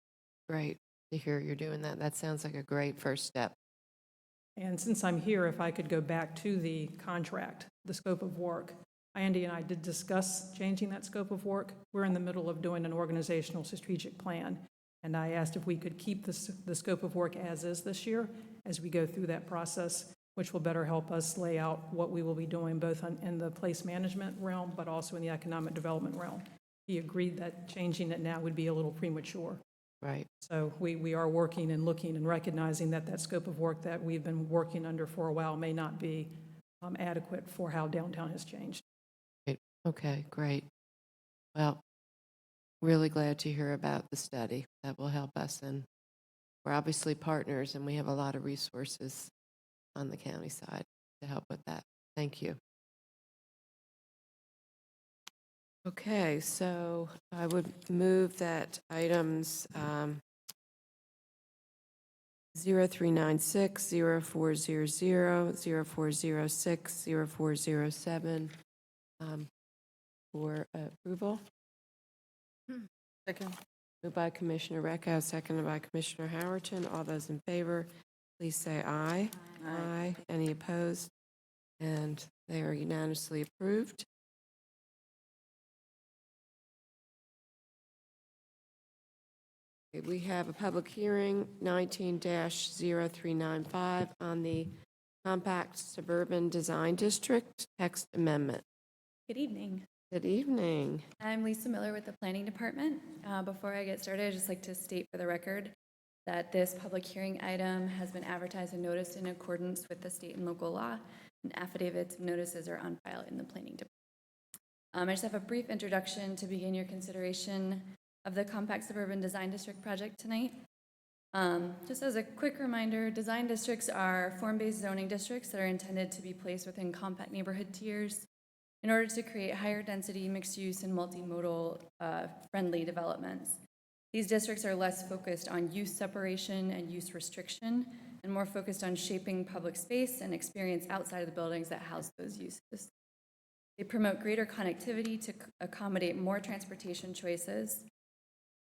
Great to hear you're doing that. That sounds like a great first step. And since I'm here, if I could go back to the contract, the scope of work. Andy and I did discuss changing that scope of work. We're in the middle of doing an organizational strategic plan. And I asked if we could keep the scope of work as is this year as we go through that process, which will better help us lay out what we will be doing both in the place management realm, but also in the economic development realm. He agreed that changing it now would be a little premature. Right. So we are working and looking and recognizing that scope of work that we've been working under for a while may not be adequate for how downtown has changed. Great. Okay, great. Well, really glad to hear about the study. That will help us, and we're obviously partners, and we have a lot of resources on the county side to help with that. Thank you. Okay, so I would move that items 0396, 0400, 0406, 0407 for approval. Second. Moved by Commissioner Recco, seconded by Commissioner Howerton. All those in favor, please say aye. Aye. Any opposed? And they are unanimously approved. Okay, we have a public hearing, 19-0395, on the Compact Suburban Design District text amendment. Good evening. Good evening. I'm Lisa Miller with the Planning Department. Before I get started, I'd just like to state for the record that this public hearing item has been advertised and noticed in accordance with the state and local law, and affidavits and notices are on file in the Planning Department. I just have a brief introduction to begin your consideration of the Compact Suburban Design District project tonight. Just as a quick reminder, design districts are form-based zoning districts that are intended to be placed within compact neighborhood tiers in order to create higher density, mixed use, and multimodal friendly developments. These districts are less focused on use separation and use restriction, and more focused on shaping public space and experience outside of the buildings that house those uses. They promote greater connectivity to accommodate more transportation choices,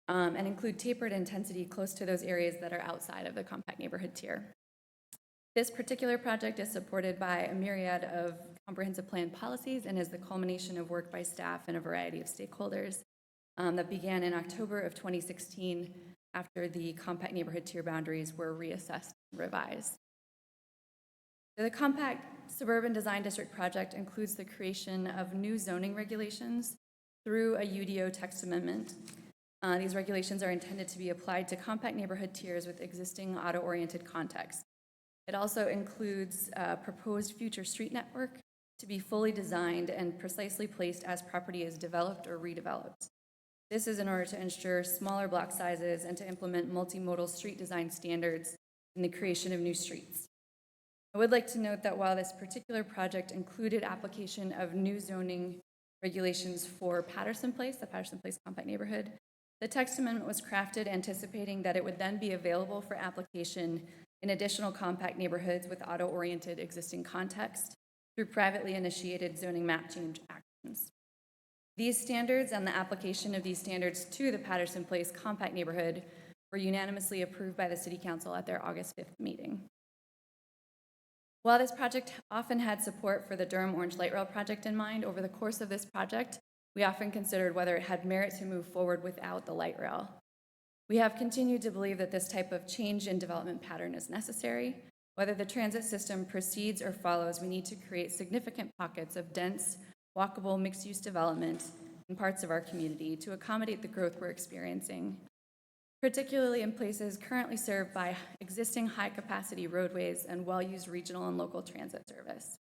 and include tapered intensity close to those areas that are outside of the compact neighborhood tier. This particular project is supported by a myriad of comprehensive plan policies and is the culmination of work by staff and a variety of stakeholders that began in October of 2016 after the compact neighborhood tier boundaries were reassessed and revised. The Compact Suburban Design District project includes the creation of new zoning regulations through a UDO text amendment. These regulations are intended to be applied to compact neighborhood tiers with existing auto-oriented context. It also includes a proposed future street network to be fully designed and precisely placed as property is developed or redeveloped. This is in order to ensure smaller block sizes and to implement multimodal street design standards in the creation of new streets. I would like to note that while this particular project included application of new zoning regulations for Patterson Place, the Patterson Place compact neighborhood, the text amendment was crafted anticipating that it would then be available for application in additional compact neighborhoods with auto-oriented existing context through privately initiated zoning map change actions. These standards and the application of these standards to the Patterson Place compact neighborhood were unanimously approved by the City Council at their August 5th meeting. While this project often had support for the Durham Orange Light Rail project in mind, over the course of this project, we often considered whether it had merit to move forward without the light rail. We have continued to believe that this type of change in development pattern is necessary. Whether the transit system proceeds or follows, we need to create significant pockets of dense, walkable, mixed-use development in parts of our community to accommodate the growth we're experiencing, particularly in places currently served by existing high-capacity roadways and well-used regional and local transit service.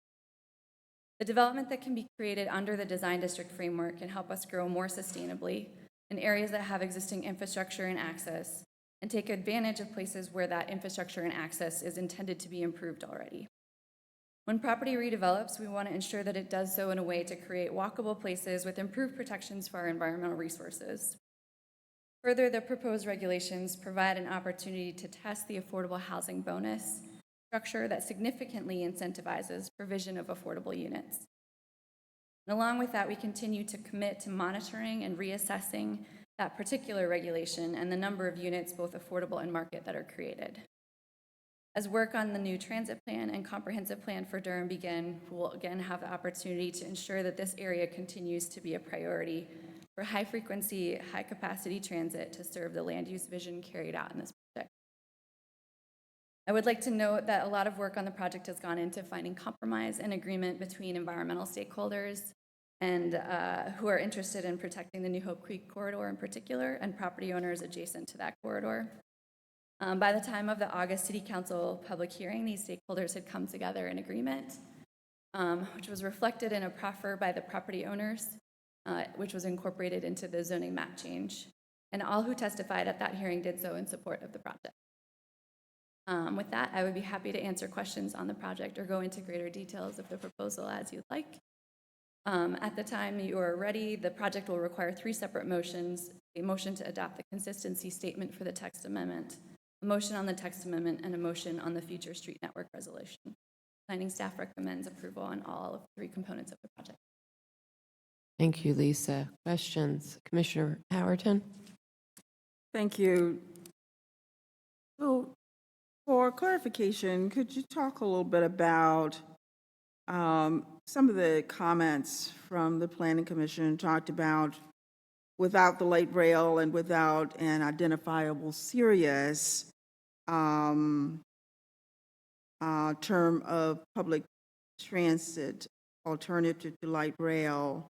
The development that can be created under the design district framework can help us grow more sustainably in areas that have existing infrastructure and access, and take advantage of places where that infrastructure and access is intended to be improved already. When property redevelops, we want to ensure that it does so in a way to create walkable places with improved protections for our environmental resources. Further, the proposed regulations provide an opportunity to test the affordable housing bonus structure that significantly incentivizes provision of affordable units. And along with that, we continue to commit to monitoring and reassessing that particular regulation and the number of units, both affordable and market, that are created. As work on the new transit plan and comprehensive plan for Durham begin, we'll again have the opportunity to ensure that this area continues to be a priority for high-frequency, high-capacity transit to serve the land use vision carried out in this project. I would like to note that a lot of work on the project has gone into finding compromise and agreement between environmental stakeholders and who are interested in protecting the New Hope Creek corridor in particular, and property owners adjacent to that corridor. By the time of the August City Council public hearing, these stakeholders had come together in agreement, which was reflected in a proffer by the property owners, which was incorporated into the zoning map change. And all who testified at that hearing did so in support of the project. With that, I would be happy to answer questions on the project or go into greater details of the proposal as you'd like. At the time you are ready, the project will require 3 separate motions: a motion to adopt the consistency statement for the text amendment, a motion on the text amendment, and a motion on the future street network resolution. Planning staff recommends approval on all of 3 components of the project. Thank you, Lisa. Questions? Commissioner Howerton? Thank you. So, for clarification, could you talk a little bit about some of the comments from the Planning Commission talked about without the light rail and without an identifiable serious term of public transit alternative to light rail.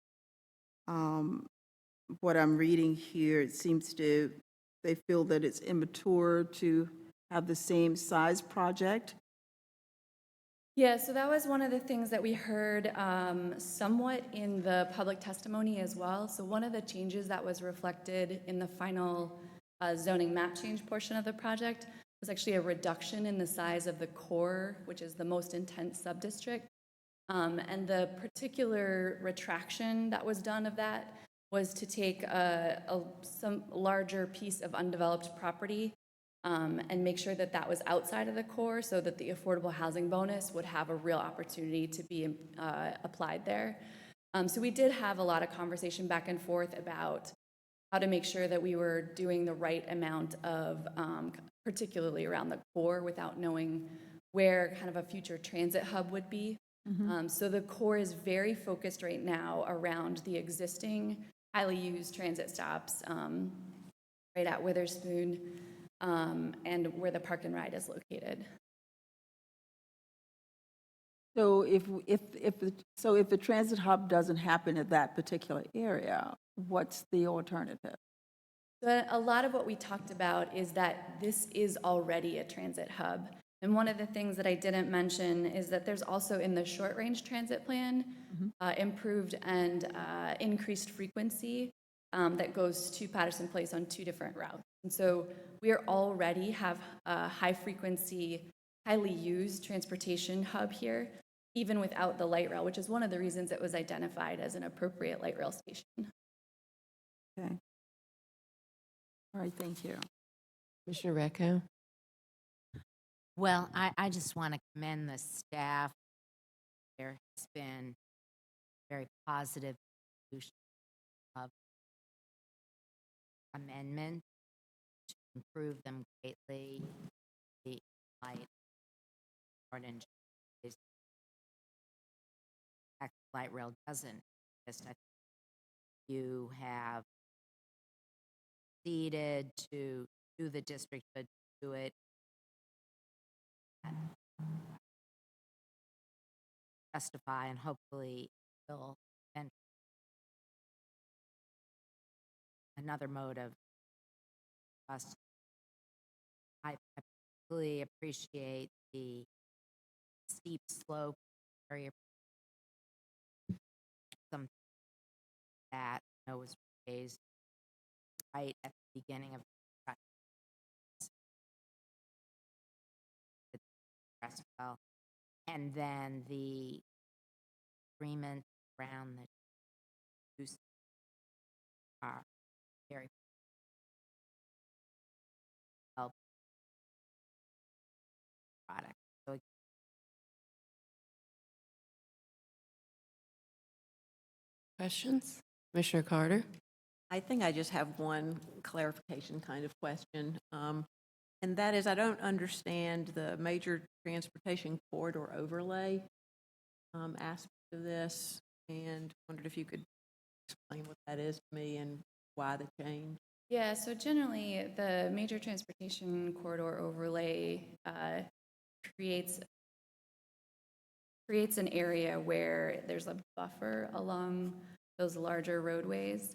What I'm reading here, it seems they feel that it's immature to have the same size project. Yeah, so that was one of the things that we heard somewhat in the public testimony as well. So one of the changes that was reflected in the final zoning map change portion of the project was actually a reduction in the size of the core, which is the most intense subdistrict. And the particular retraction that was done of that was to take some larger piece of undeveloped property and make sure that that was outside of the core so that the affordable housing bonus would have a real opportunity to be applied there. So we did have a lot of conversation back and forth about how to make sure that we were doing the right amount of, particularly around the core, without knowing where kind of a future transit hub would be. So the core is very focused right now around the existing highly used transit stops right at Witherspoon and where the park and ride is located. So if the transit hub doesn't happen at that particular area, what's the alternative? So a lot of what we talked about is that this is already a transit hub. And one of the things that I didn't mention is that there's also in the short-range transit plan improved and increased frequency that goes to Patterson Place on 2 different routes. And so we already have a high-frequency, highly used transportation hub here, even without the light rail, which is one of the reasons it was identified as an appropriate light rail station. Okay. All right, thank you. Commissioner Recco? Well, I just want to commend the staff. There has been very positive solution of amendment to improve them greatly. The light rail doesn't exist. I think you have ceded to the district, but do it justify and hopefully will enter another mode of us. I particularly appreciate the steep slope area, something that was raised right at the beginning of the project. Well, and then the agreement around the use are very help product. So Questions? Commissioner Carter? I think I just have one clarification kind of question. And that is, I don't understand the major transportation corridor overlay aspect of this, and wondered if you could explain what that is to me and why the change. Yeah, so generally, the major transportation corridor overlay creates an area where there's a buffer along those larger roadways.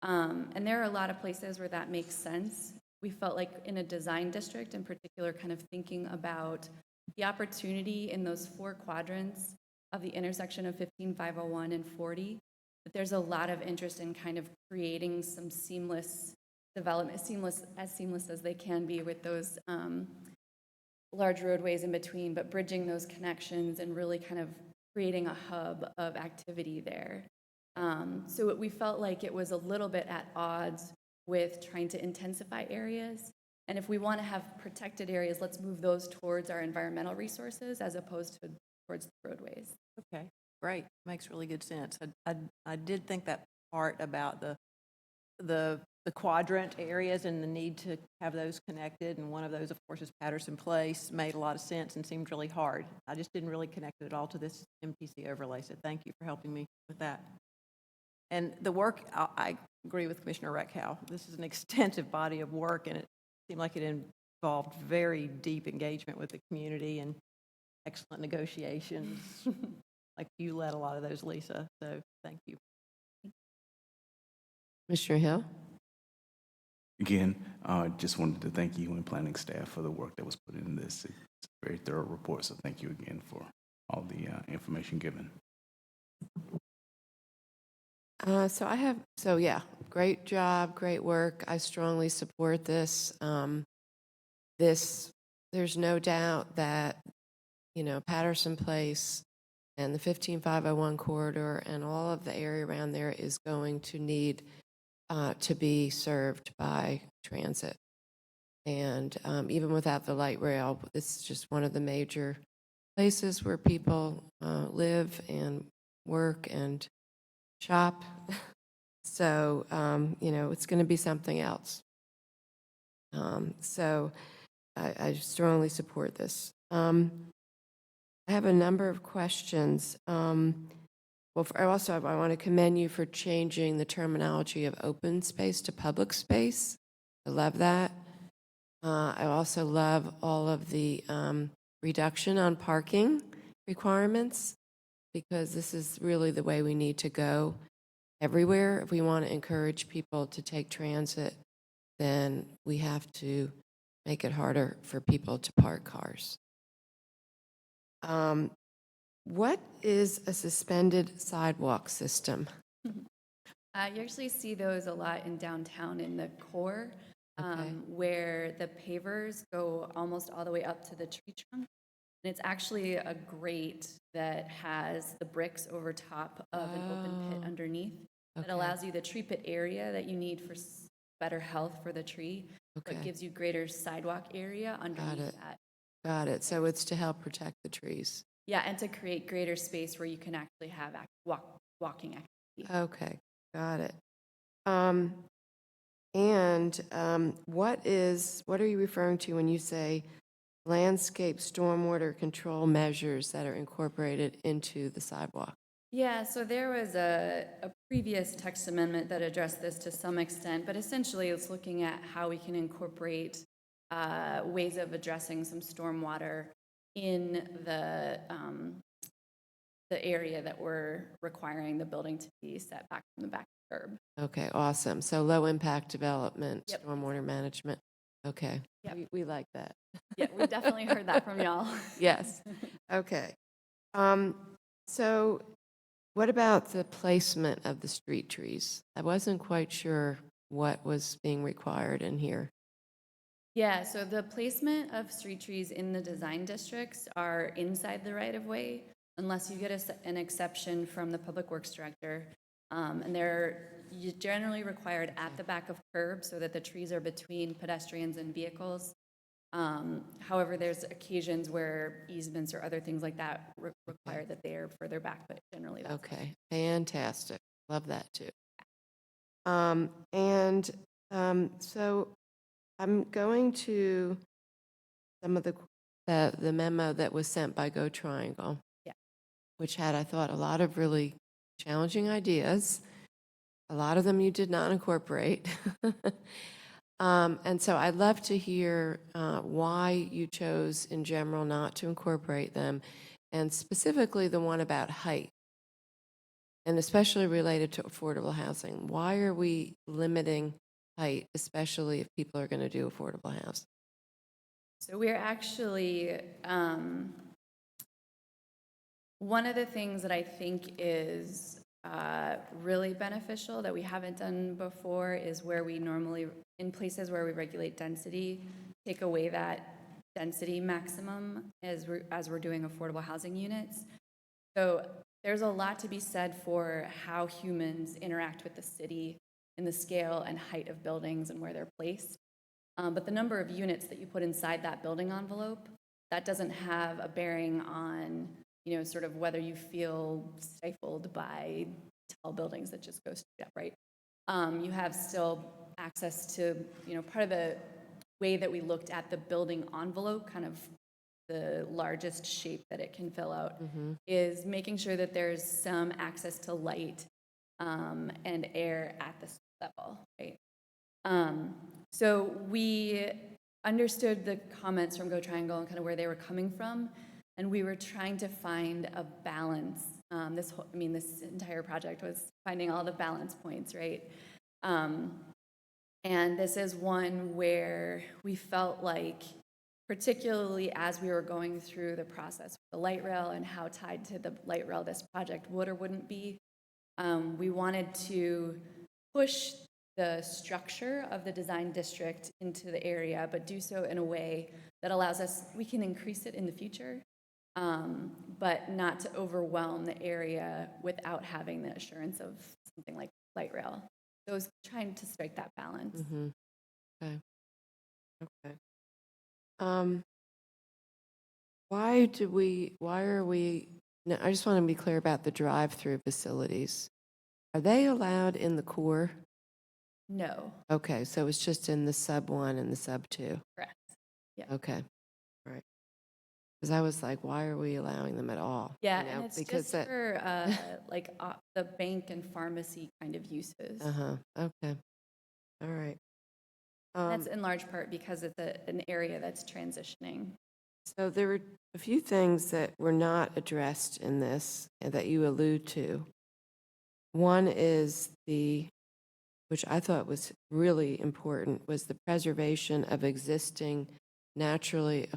And there are a lot of places where that makes sense. We felt like in a design district in particular, kind of thinking about the opportunity in those 4 quadrants of the intersection of 15, 501, and 40, that there's a lot of interest in kind of creating some seamless development, seamless as they can be with those large roadways in between, but bridging those connections and really kind of creating a hub of activity there. So we felt like it was a little bit at odds with trying to intensify areas. And if we want to have protected areas, let's move those towards our environmental resources as opposed to towards the roadways. Okay, great. Makes really good sense. I did think that part about the quadrant areas and the need to have those connected, and one of those, of course, is Patterson Place, made a lot of sense and seemed really hard. I just didn't really connect it at all to this MTC overlay, so thank you for helping me with that. And the work, I agree with Commissioner Reckhow. This is an extensive body of work, and it seemed like it involved very deep engagement with the community and excellent negotiations. Like you led a lot of those, Lisa, so thank you. Commissioner Hill? Again, just wanted to thank you and planning staff for the work that was put in this. It's a very thorough report, so thank you again for all the information given. So great job, great work. I strongly support this. There's no doubt that, Patterson Place and the 15501 corridor and all of the area around there is going to need to be served by transit. And even without the light rail, it's just one of the major places where people live and work and shop. So, it's going to be something else. So I strongly support this. I have a number of questions. I want to commend you for changing the terminology of open space to public space. I love that. I also love all of the reduction on parking requirements, because this is really the way we need to go everywhere. If we want to encourage people to take transit, then we have to make it harder for people to park cars. What is a suspended sidewalk system? You actually see those a lot in downtown in the core, where the pavers go almost all the way up to the tree trunk. And it's actually a grate that has the bricks over top of an open pit underneath that allows you the tree pit area that you need for better health for the tree, but gives you greater sidewalk area underneath that. Got it. So it's to help protect the trees. Yeah, and to create greater space where you can actually have walking activity. Okay, got it. What are you referring to when you say landscape stormwater control measures that are incorporated into the sidewalk? Yeah, so there was a previous text amendment that addressed this to some extent, but essentially it's looking at how we can incorporate ways of addressing some stormwater in the area that we're requiring the building to be set back from the back curb. Okay, awesome. So low impact development, stormwater management. Okay, we like that. Yeah, we definitely heard that from y'all. Yes. Okay. So what about the placement of the street trees? I wasn't quite sure what was being required in here. Yeah, so the placement of street trees in the design districts are inside the right-of-way, unless you get an exception from the Public Works Director. And they're generally required at the back of curbs so that the trees are between pedestrians and vehicles. However, there's occasions where easements or other things like that require that they are further back, but generally that's Okay, fantastic. Love that too. So I'm going to some of the memo that was sent by Go Triangle, which had, I thought, a lot of really challenging ideas. A lot of them you did not incorporate. And so I'd love to hear why you chose in general not to incorporate them, and specifically the one about height, and especially related to affordable housing. Why are we limiting height, especially if people are going to do affordable housing? So we're actually, one of the things that I think is really beneficial that we haven't done before is where we normally, in places where we regulate density, take away that density maximum as we're doing affordable housing units. So there's a lot to be said for how humans interact with the city in the scale and height of buildings and where they're placed. But the number of units that you put inside that building envelope, that doesn't have a bearing on, sort of whether you feel stifled by tall buildings that just go straight up, right? You have still access to, part of the way that we looked at the building envelope, kind of the largest shape that it can fill out, is making sure that there's some access to light and air at the level, right? So we understood the comments from Go Triangle and kind of where they were coming from, and we were trying to find a balance. This entire project was finding all the balance points, right? And this is one where we felt like, particularly as we were going through the process with the light rail and how tied to the light rail this project would or wouldn't be, we wanted to push the structure of the design district into the area, but do so in a way that allows us, we can increase it in the future, but not to overwhelm the area without having the assurance of something like light rail. So I was trying to strike that balance. Okay. Okay. Why are we, no, I just want to be clear about the drive-through facilities. Are they allowed in the core? No. Okay, so it's just in the sub 1 and the sub 2. Correct. Yeah. Okay, right. Because I was like, why are we allowing them at all? Yeah, You know, and it's because just for the bank and pharmacy kind of uses. Okay. All right. That's in large part because it's an area that's transitioning. So there were a few things that were not addressed in this and that you allude to. One is which I thought was really important, was the preservation of existing naturally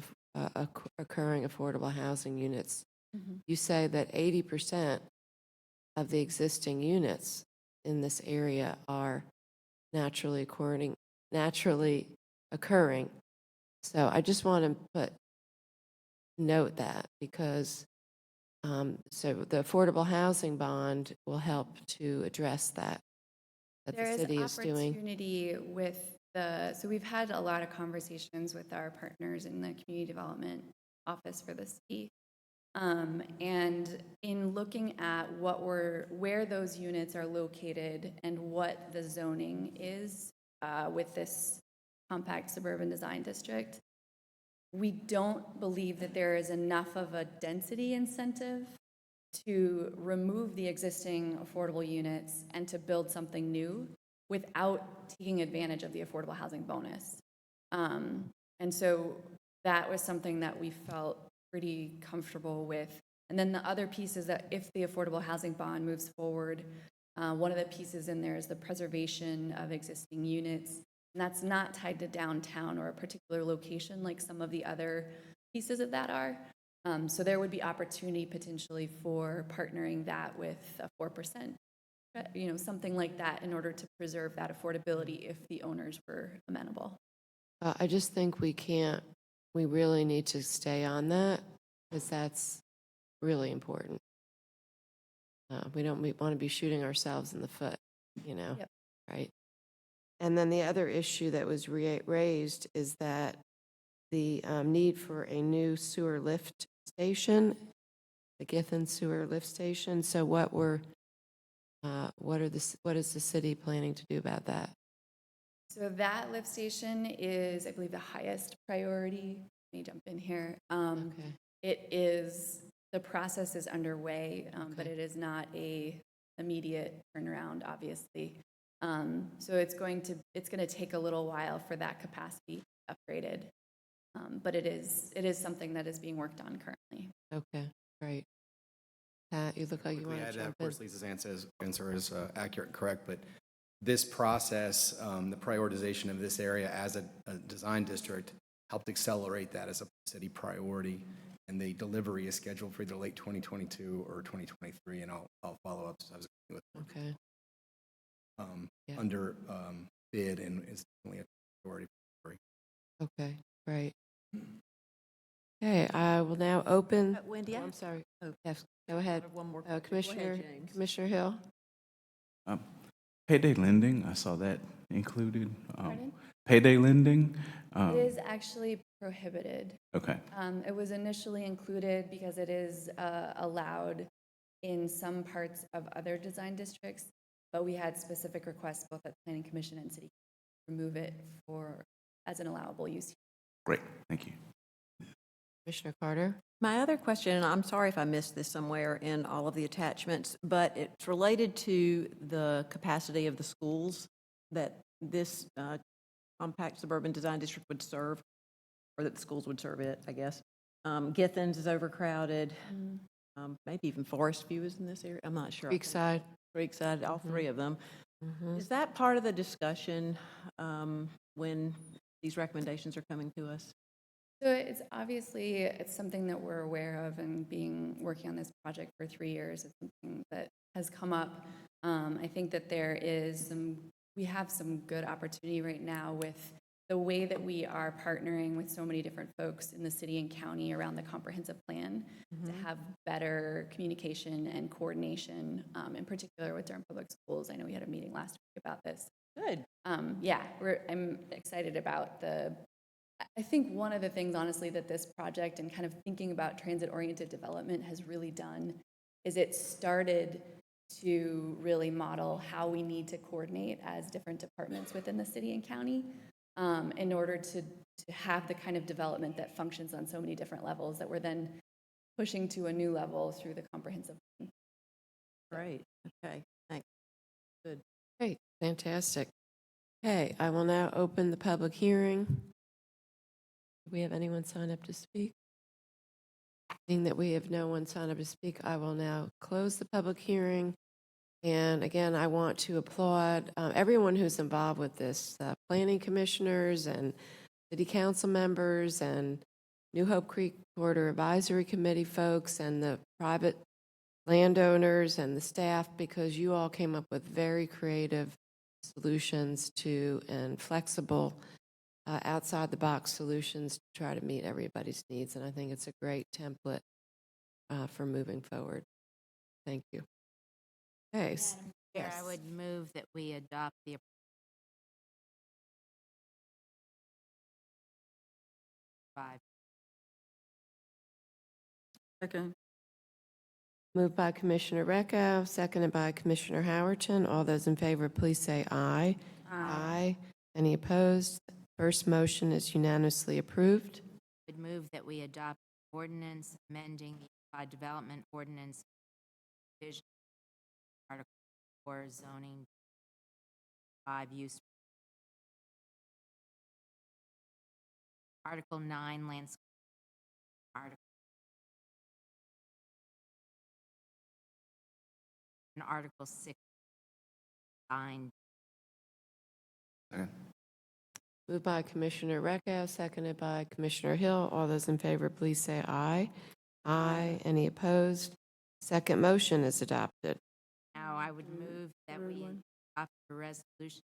occurring affordable housing units. You say that 80% of the existing units in this area are naturally occurring. So I just want to note that because so the affordable housing bond will help to address that There the city is doing. opportunity with so we've had a lot of conversations with our partners in the community development office for the city. And in looking at where those units are located and what the zoning is with this compact suburban design district, we don't believe that there is enough of a density incentive to remove the existing affordable units and to build something new without taking advantage of the affordable housing bonus. And so that was something that we felt pretty comfortable with. And then the other piece is that if the affordable housing bond moves forward, one of the pieces in there is the preservation of existing units. And that's not tied to downtown or a particular location like some of the other pieces of that are. So there would be opportunity potentially for partnering that with a 4%, something like that in order to preserve that affordability if the owners were amenable. I just think we really need to stay on that because that's really important. We want to be shooting ourselves in the foot, Yep. right? And then the other issue that was raised is that the need for a new sewer lift station, the Githen sewer lift station. So what is the city planning to do about that? So that lift station is, I believe, the highest priority. Let me jump in here. The process is underway, but it is not a immediate turnaround, obviously. So it's going to take a little while for that capacity upgraded. But it is something that is being worked on currently. Okay, great. Pat, you look like you want to jump Of course, in. Lisa's answer is accurate and correct, but this process, the prioritization of this area as a design district helped accelerate that as a city priority, and the delivery is scheduled for either late 2022 or 2023, and I'll follow up subsequently with Okay. under bid and is definitely a priority. Okay, great. Okay, I will now open. Wendy, Oh, I- I'm sorry. oh. Yes, go ahead. I have one more question. Go ahead, Commissioner, James. Commissioner Hill. Payday lending, I saw that included. Pardon? Payday lending. It is actually prohibited. Okay. It was initially included because it is allowed in some parts of other design districts, but we had specific requests both at Planning Commission and City to remove it as an allowable use. Great. Thank you. Commissioner Carter. My other question, and I'm sorry if I missed this somewhere in all of the attachments, but it's related to the capacity of the schools that this compact suburban design district would serve, or that the schools would serve it, I guess. Githens is overcrowded. Maybe even Forest View is in this area. I'm not sure. Creekside. Creekside, all three of them. Mhm. Is that part of the discussion when these recommendations are coming to us? So it's something that we're aware of, and working on this project for 3 years, it's something that has come up. I think that we have some good opportunity right now with the way that we are partnering with so many different folks in the city and county around the comprehensive plan to have better communication and coordination, in particular with Durham Public Schools. I know we had a meeting last week about this. Good. Yeah, I'm excited about I think one of the things, honestly, that this project and kind of thinking about transit-oriented development has really done is it started to really model how we need to coordinate as different departments within the city and county in order to have the kind of development that functions on so many different levels that we're then pushing to a new level through the comprehensive plan. Great. Okay. Thanks. Good. Great, fantastic. Okay, I will now open the public hearing. Do we have anyone sign up to speak? Being that we have no one sign up to speak, I will now close the public hearing. And again, I want to applaud everyone who's involved with this, planning commissioners and city council members and New Hope Creek Corridor Advisory Committee folks and the private landowners and the staff, because you all came up with very creative solutions and flexible outside-the-box solutions to try to meet everybody's needs. And I think it's a great template for moving forward. Thank you. Okay. Madam Chair, I would move that we adopt the five. Second. Moved by Commissioner Recco, seconded by Commissioner Howerton. All those in favor, please say aye. Aye. Any opposed? First motion is unanimously approved. I would move that we adopt ordinance amending the Unified Development Ordinance Division Article 4 zoning 5 use. Article 9 landscape. Article 6 design. Moved by Commissioner Recco, seconded by Commissioner Hill. All those in favor, please say aye. Aye. Any opposed? Second motion is adopted. Now, I would move that we adopt a resolution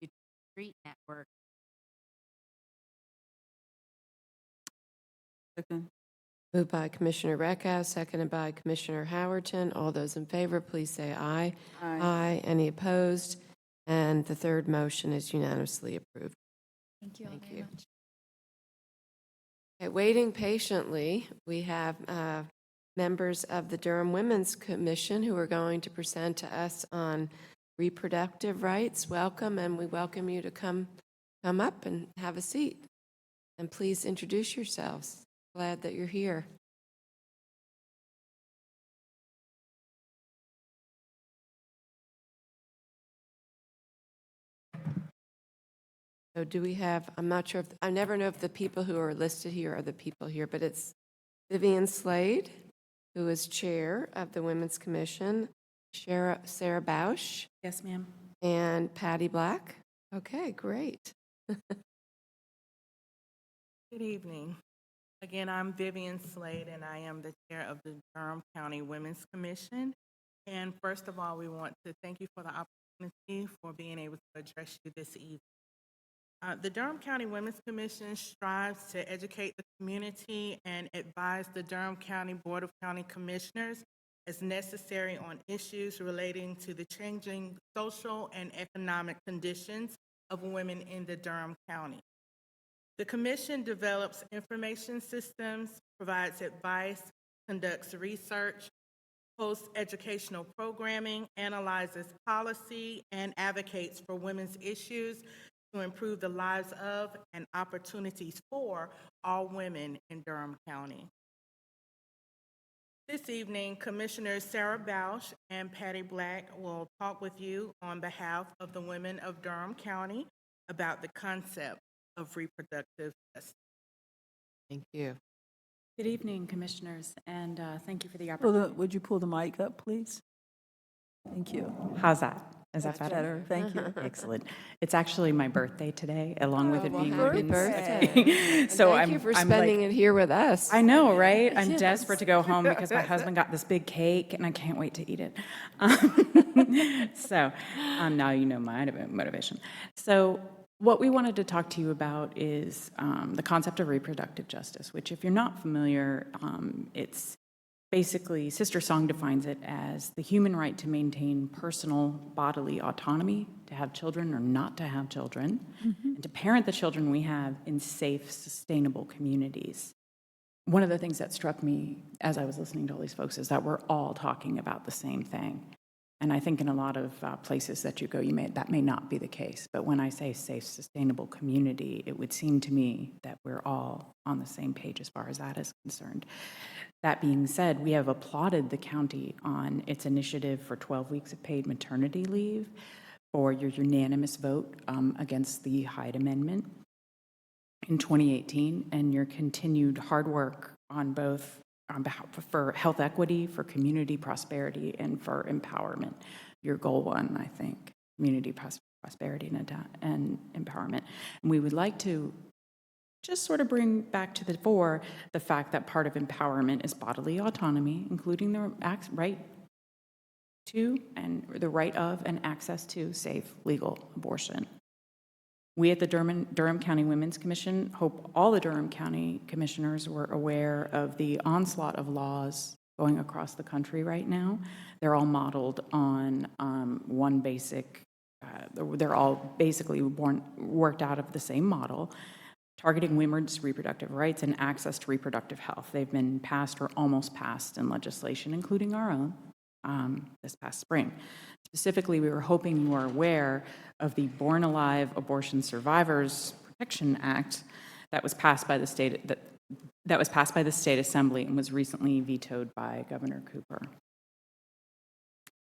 to street network. Second. Moved by Commissioner Recco, seconded by Commissioner Howerton. All those in favor, please say aye. Aye. Any opposed? And the third motion is unanimously approved. Thank you all very much. Okay, waiting patiently, we have members of the Durham Women's Commission who are going to present to us on reproductive rights. Welcome, and we welcome you to come up and have a seat. And please introduce yourselves. Glad that you're here. So do we have, I'm not sure if, I never know if the people who are listed here are the people here, but it's Vivian Slade, who is chair of the Women's Commission, Sarah Bausch. Yes, ma'am. And Patty Black. Okay, great. Good evening. Again, I'm Vivian Slade, and I am the chair of the Durham County Women's Commission. And first of all, we want to thank you for the opportunity for being able to address you this evening. The Durham County Women's Commission strives to educate the community and advise the Durham County Board of County Commissioners as necessary on issues relating to the changing social and economic conditions of women in the Durham County. The commission develops information systems, provides advice, conducts research, hosts educational programming, analyzes policy, and advocates for women's issues to improve the lives of and opportunities for all women in Durham County. This evening, Commissioners Sarah Bausch and Patty Black will talk with you on behalf of the women of Durham County about the concept of reproductive justice. Thank you. Good evening, Commissioners, and thank you for the opportunity. Would you pull the mic up, please? Thank you. How's that? Is that That's better? Thank you. Excellent. It's actually my birthday today, along with it well, being happy Women's birthday. Day. And So thank you for I'm spending like, it here with us. I know, right? I'm Yes. desperate to go home because my husband got this big cake, and I can't wait to eat it. So now you know my motivation. So what we wanted to talk to you about is the concept of reproductive justice, which, if you're not familiar, it's basically, Sister Song defines it as the human right to maintain personal bodily autonomy, to have children or not to have children, and to parent the children we have in safe, sustainable communities. One of the things that struck me as I was listening to all these folks is that we're all talking about the same thing. And I think in a lot of places that you go, that may not be the case. But when I say safe, sustainable community, it would seem to me that we're all on the same page as far as that is concerned. That being said, we have applauded the county on its initiative for 12 weeks of paid maternity leave, for your unanimous vote against the Hyde Amendment in 2018, and your continued hard work on both on behalf for health equity, for community prosperity, and for empowerment. Your goal one, I think, community prosperity and empowerment. And we would like to just sort of bring back to the fore the fact that part of empowerment is bodily autonomy, including the right to and the right of and access to safe legal abortion. We at the Durham County Women's Commission hope all the Durham County commissioners were aware of the onslaught of laws going across the country right now. They're all modeled on one basic, they're all basically worked out of the same model, targeting women's reproductive rights and access to reproductive health. They've been passed or almost passed in legislation, including our own, this past spring. Specifically, we were hoping you are aware of the Born Alive Abortion Survivors Protection Act that was passed by the state that was passed by the state assembly and was recently vetoed by Governor Cooper.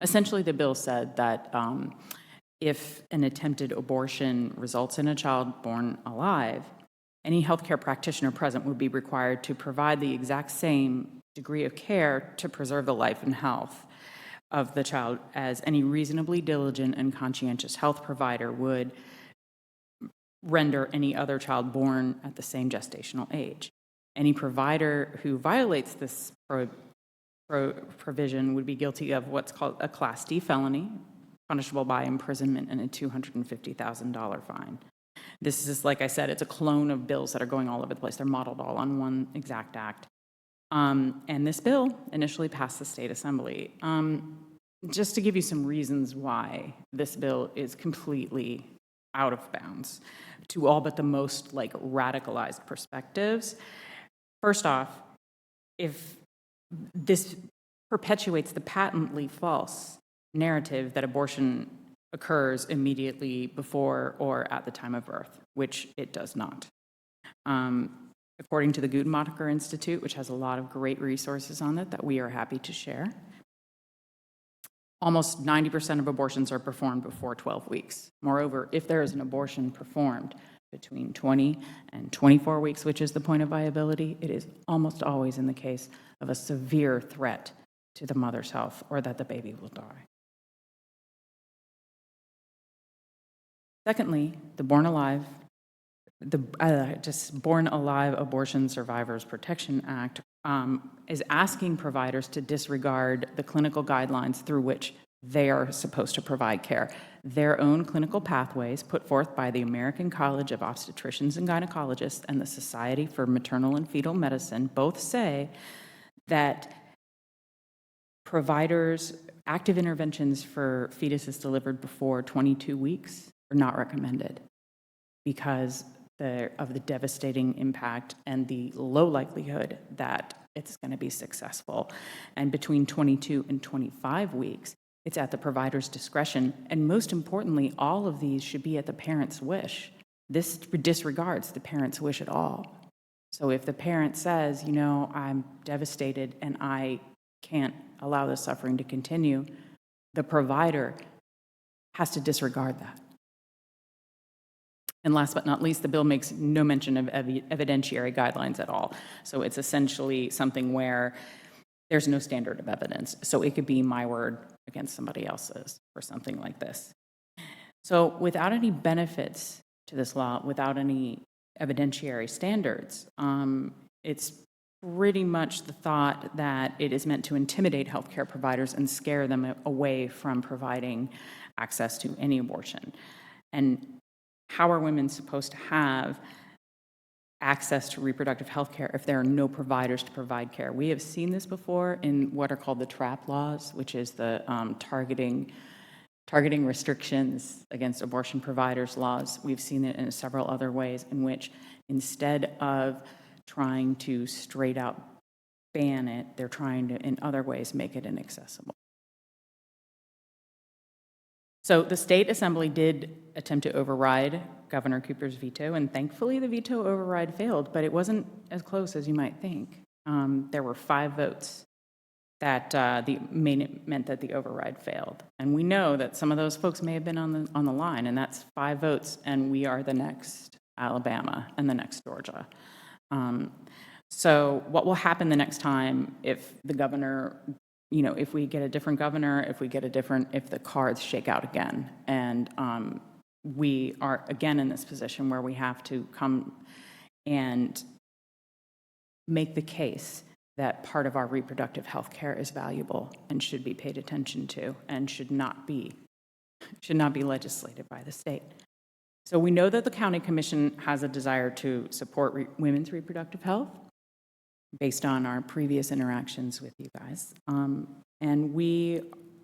Essentially, the bill said that if an attempted abortion results in a child born alive, any healthcare practitioner present would be required to provide the exact same degree of care to preserve the life and health of the child as any reasonably diligent and conscientious health provider would render any other child born at the same gestational age. Any provider who violates this provision would be guilty of what's called a Class D felony, punishable by imprisonment and a $250,000 fine. This is, like I said, it's a clone of bills that are going all over the place. They're modeled all on one exact act. And this bill initially passed the state assembly. Just to give you some reasons why this bill is completely out of bounds to all but the most radicalized perspectives. First off, if this perpetuates the patently false narrative that abortion occurs immediately before or at the time of birth, which it does not. According to the Guttmacher Institute, which has a lot of great resources on it that we are happy to share, almost 90% of abortions are performed before 12 weeks. Moreover, if there is an abortion performed between 20 and 24 weeks, which is the point of viability, it is almost always in the case of a severe threat to the mother's health or that the baby will die. Secondly, the Born Alive Abortion Survivors Protection Act is asking providers to disregard the clinical guidelines through which they are supposed to provide care. Their own clinical pathways put forth by the American College of Obstetricians and Gynecologists and the Society for Maternal and Fetal Medicine both say that providers, active interventions for fetuses delivered before 22 weeks are not recommended because of the devastating impact and the low likelihood that it's going to be successful. And between 22 and 25 weeks, it's at the provider's discretion. And most importantly, all of these should be at the parent's wish. This disregards the parent's wish at all. So if the parent says, I'm devastated and I can't allow the suffering to continue, the provider has to disregard that. And last but not least, the bill makes no mention of evidentiary guidelines at all. So it's essentially something where there's no standard of evidence. So it could be my word against somebody else's or something like this. So without any benefits to this law, without any evidentiary standards, it's pretty much the thought that it is meant to intimidate healthcare providers and scare them away from providing access to any abortion. And how are women supposed to have access to reproductive health care if there are no providers to provide care? We have seen this before in what are called the TRAP laws, which is the targeting restrictions against abortion providers laws. We've seen it in several other ways in which instead of trying to straight out ban it, they're trying to, in other ways, make it inaccessible. So the state assembly did attempt to override Governor Cooper's veto, and thankfully the veto override failed, but it wasn't as close as you might think. There were 5 votes that meant that the override failed. And we know that some of those folks may have been on the line, and that's 5 votes, and we are the next Alabama and the next Georgia. So what will happen the next time if the governor, if we get a different governor, if the cards shake out again, and we are again in this position where we have to come and make the case that part of our reproductive health care is valuable and should be paid attention to and should not be legislated by the state. So we know that the county commission has a desire to support women's reproductive health based on our previous interactions with you guys. And we,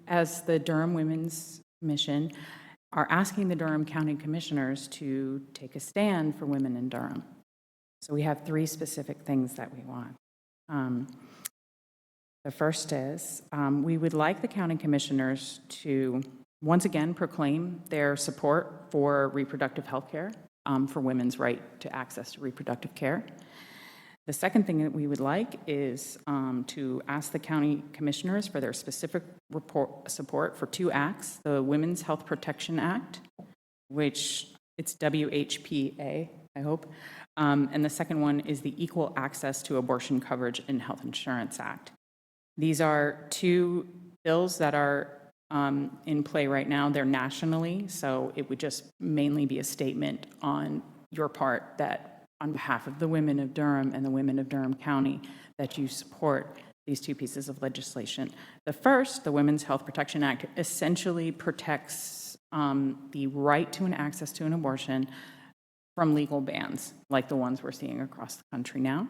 as the Durham Women's Commission, are asking the Durham County Commissioners to take a stand for women in Durham. So we have 3 specific things that we want. The first is we would like the county commissioners to once again proclaim their support for reproductive health care, for women's right to access to reproductive care. The second thing that we would like is to ask the county commissioners for their specific support for 2 acts, the Women's Health Protection Act, which it's WHPA, I hope, and the second one is the Equal Access to Abortion Coverage and Health Insurance Act. These are 2 bills that are in play right now. They're nationally, so it would just mainly be a statement on your part that on behalf of the women of Durham and the women of Durham County that you support these 2 pieces of legislation. The first, the Women's Health Protection Act, essentially protects the right to an access to an abortion from legal bans, like the ones we're seeing across the country now.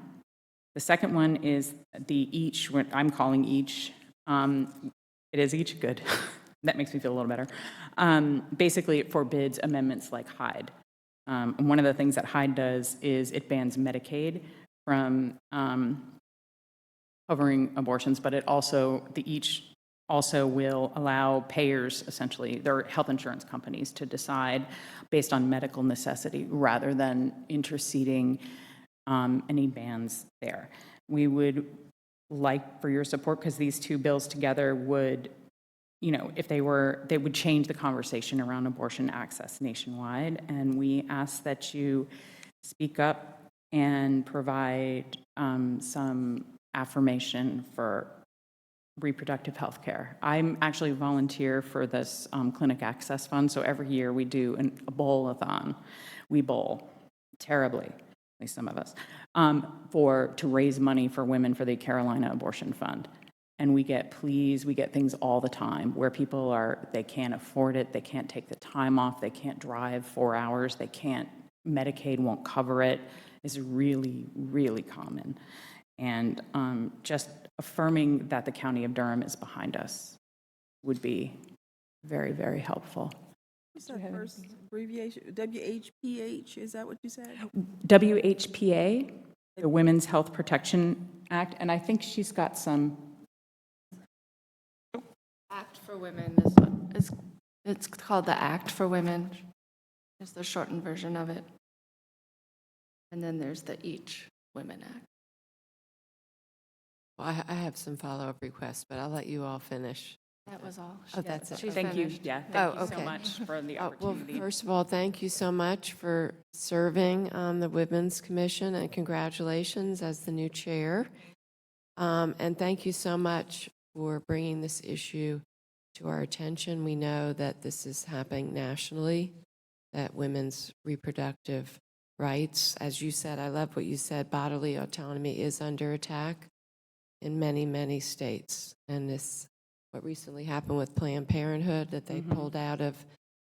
The second one is what I'm calling each. It is each, good. That makes me feel a little better. Basically, it forbids amendments like Hyde. One of the things that Hyde does is it bans Medicaid from covering abortions, but it also, each also will allow payers, essentially, their health insurance companies, to decide based on medical necessity rather than interceding any bans there. We would like for your support because these 2 bills together would, if they would change the conversation around abortion access nationwide. And we ask that you speak up and provide some affirmation for reproductive health care. I'm actually a volunteer for this Clinic Access Fund, so every year we do a bowl-a-thon. We bowl terribly, at least some of us, to raise money for women for the Carolina Abortion Fund. And we get pleas, we get things all the time where people they can't afford it, they can't take the time off, they can't drive 4 hours, they can't, Medicaid won't cover it, is really, really common. And just affirming that the County of Durham is behind us would be very, very helpful. What's that first abbreviation? WHPH, is that what you said? WHPA, the Women's Health Protection Act, and I think she's got some. Act for Women is it's called the Act for Women, is the shortened version of it. And then there's the Each Women Act. Well, I have some follow-up requests, but I'll let you all finish. That was all. Oh, that's it. Thank you. Yeah, thank you so okay. much for the Well, opportunity. first of all, thank you so much for serving on the Women's Commission, and congratulations as the new chair. And thank you so much for bringing this issue to our attention. We know that this is happening nationally, that women's reproductive rights, as you said, I love what you said, bodily autonomy is under attack in many, many states. And this, what recently happened with Planned Parenthood, that they pulled out of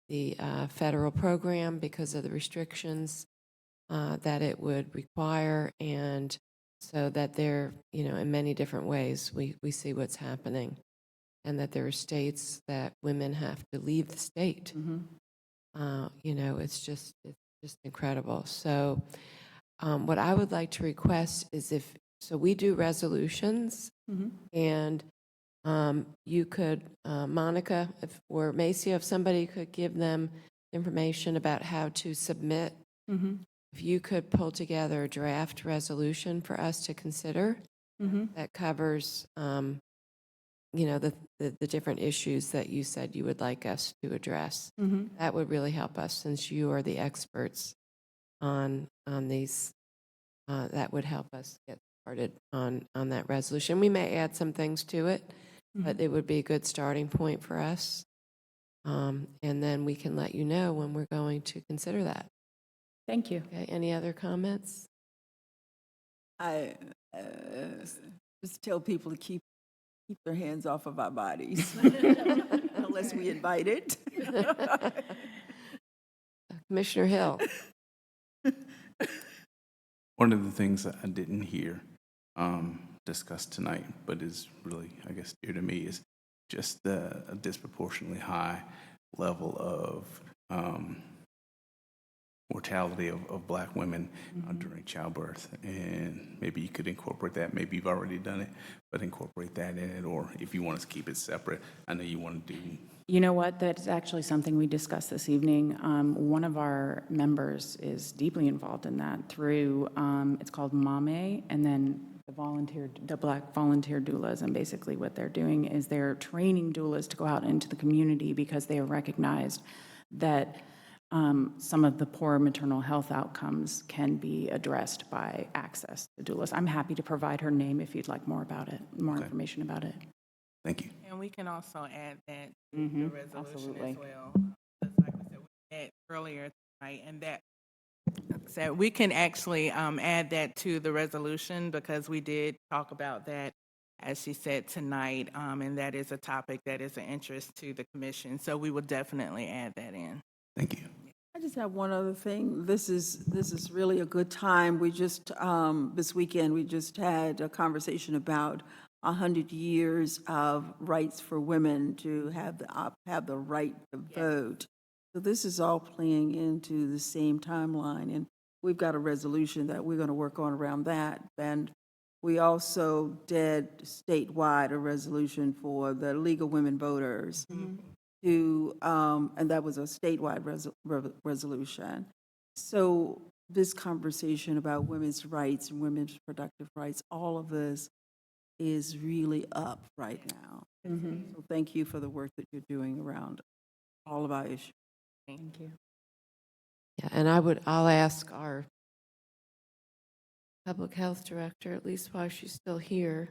the federal program because of the restrictions that it would require. And so that there, in many different ways, we see what's happening. And that there are states that women have to leave the state. It's just incredible. So what I would like to request is so we do resolutions, and you could, Monica, or Macy, if somebody could give them information about how to submit, if you could pull together a draft resolution for us to consider that covers, the different issues that you said you would like us to address. That would really help us, since you are the experts on these. That would help us get started on that resolution. We may add some things to it, but it would be a good starting point for us. And then we can let you know when we're going to consider that. Thank you. Okay, any other comments? I just tell people to keep their hands off of our bodies, unless we invite it. Commissioner Hill. One of the things that I didn't hear discussed tonight, but is really, I guess, dear to me, is just the disproportionately high level of mortality of Black women during childbirth. And maybe you could incorporate that. Maybe you've already done it, but incorporate that in it. Or if you want us to keep it separate, I know you want to do. You know what? That's actually something we discussed this evening. One of our members is deeply involved in that through, it's called MAME, and then the Black volunteer doulas. And basically what they're doing is they're training doulas to go out into the community because they have recognized that some of the poor maternal health outcomes can be addressed by access to doulas. I'm happy to provide her name if you'd like more about it, more information about it. Thank you. And we can also add that to the resolution absolutely. as well. Just like we said, we met earlier tonight, and that so we can actually add that to the resolution, because we did talk about that, as she said, tonight, and that is a topic that is of interest to the commission. So we will definitely add that in. Thank you. I just have one other thing. This is really a good time. We just, this weekend, we just had a conversation about 100 years of rights for women to have the right to vote. So this is all playing into the same timeline, and we've got a resolution that we're going to work on around that. And we also did statewide a resolution for the League of Women Voters. And that was a statewide resolution. So this conversation about women's rights and women's productive rights, all of this is really up right now. So thank you for the work that you're doing around all of our issues. Thank you. Yeah, and I'll ask our public health director, at least while she's still here,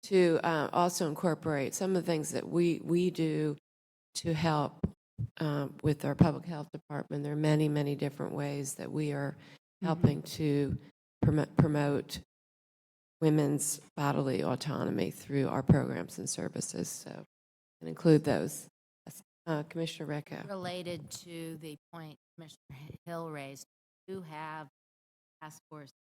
to also incorporate some of the things that we do to help with our public health department. There are many, many different ways that we are helping to promote women's bodily autonomy through our programs and services. So, and include those. Commissioner Recco. Related to the point Commissioner Hill raised, we do have task force.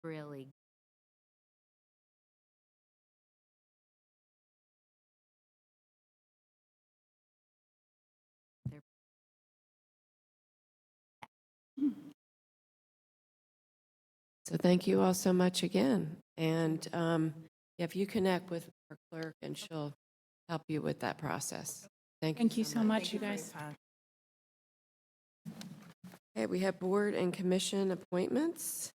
Really So thank you all so much again. And if you connect with our clerk, and she'll help you with that process. Thank you so much, you guys. Okay, we have board and commission appointments.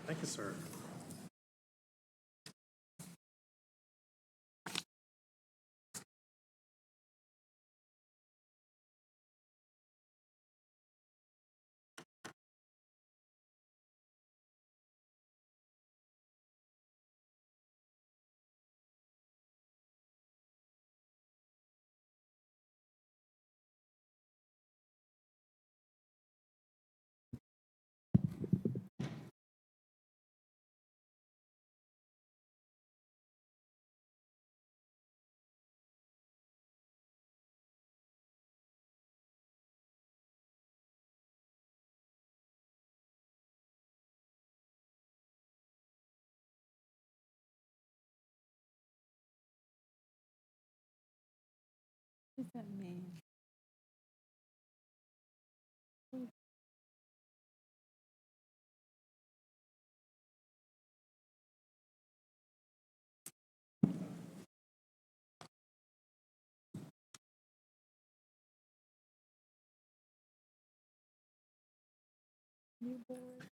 Thank you, sir. What does that mean? New board.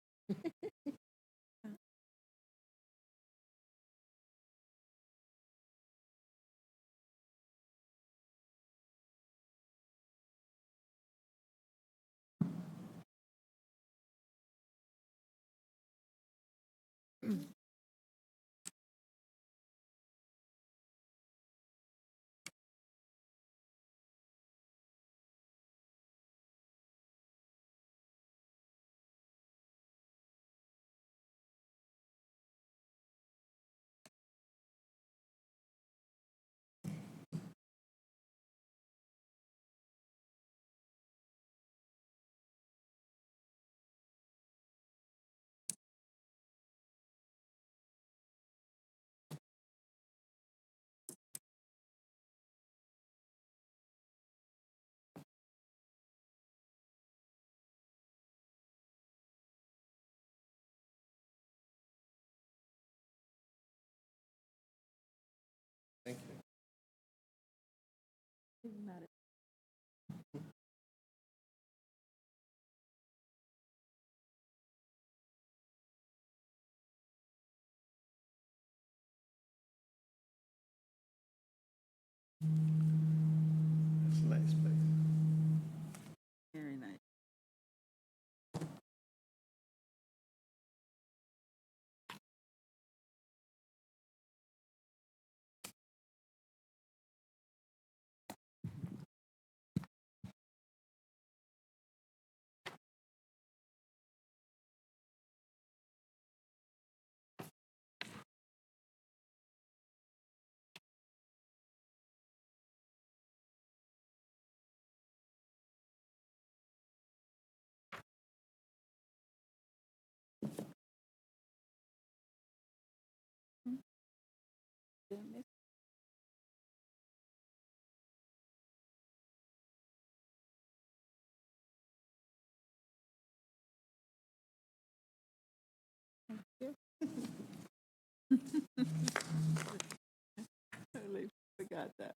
Totally forgot that.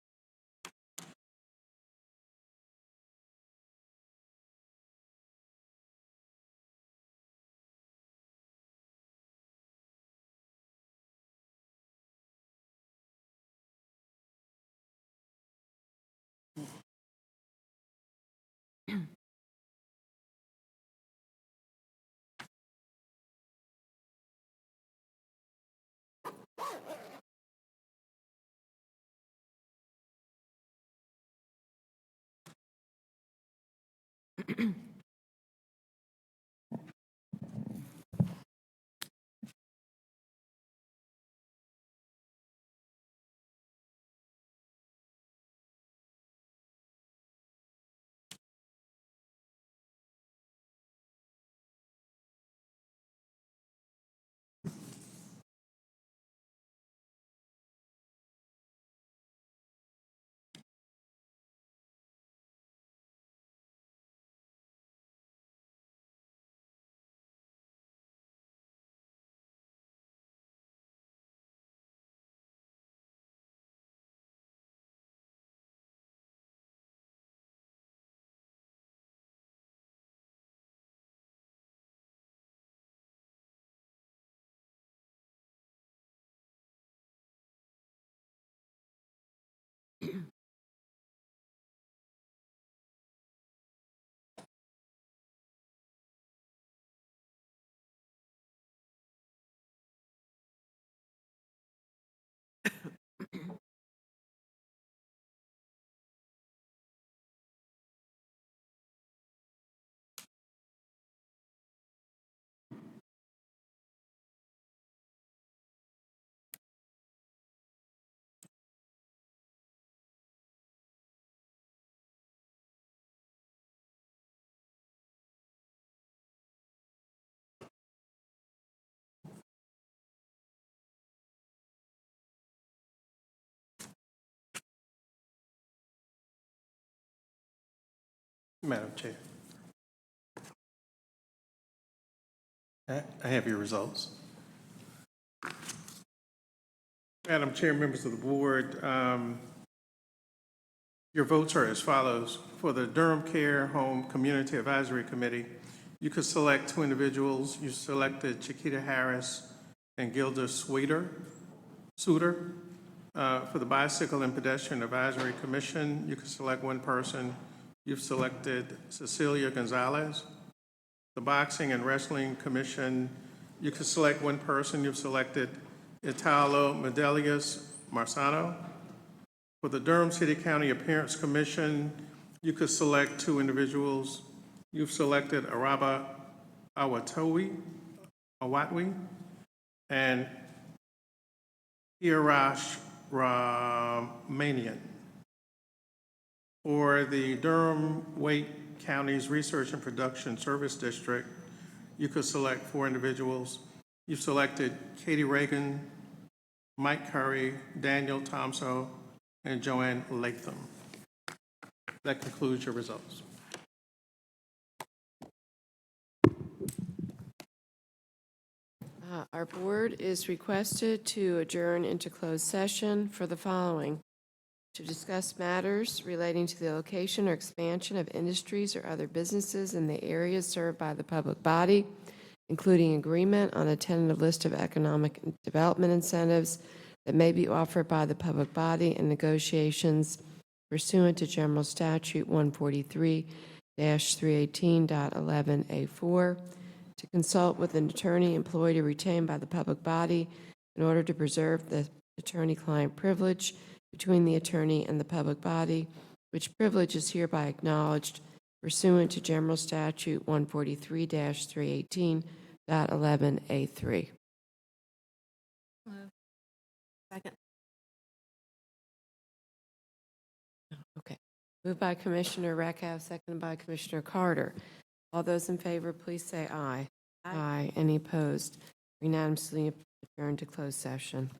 Madam Chair, I have your results. Madam Chair, members of the board, your votes are as follows. For the Durham Care Home Community Advisory Committee, you could select two individuals. You selected Chiquita Harris and Gilda Suter. For the Bicycle and Pedestrian Advisory Commission, you could select one person. You've selected Cecilia Gonzalez. The Boxing and Wrestling Commission, you could select one person. You've selected Italo Medelius Marsano. For the Durham City County Appearance Commission, you could select two individuals. You've selected Araba Awatwi and Hirash Ramanian. For the Durham Wake County's Research and Production Service District, you could select four individuals. You've selected Katie Reagan, Mike Curry, Daniel Thompson, and Joanne Latham. That concludes your results. Our board is requested to adjourn into closed session for the following: to discuss matters relating to the location or expansion of industries or other businesses in the areas served by the public body, including agreement on a tentative list of economic development incentives that may be offered by the public body and negotiations pursuant to General Statute 143-318.11A4, to consult with an attorney employed or retained by the public body in order to preserve the attorney-client privilege between the attorney and the public body, which privilege is hereby acknowledged pursuant to General Statute 143-318.11A3. Second. Okay. Moved by Commissioner Reckitt, seconded by Commissioner Carter. All those in favor, please say aye. Aye. Any opposed? Unanimously adjourned to closed session.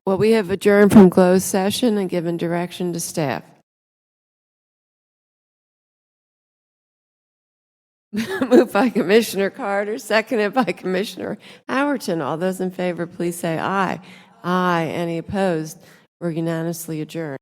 Well, we have adjourned from closed session and given direction to staff. Moved by Commissioner Carter, seconded by Commissioner Howerton. All those in favor, please say aye. Aye. Any opposed? We're unanimously adjourned.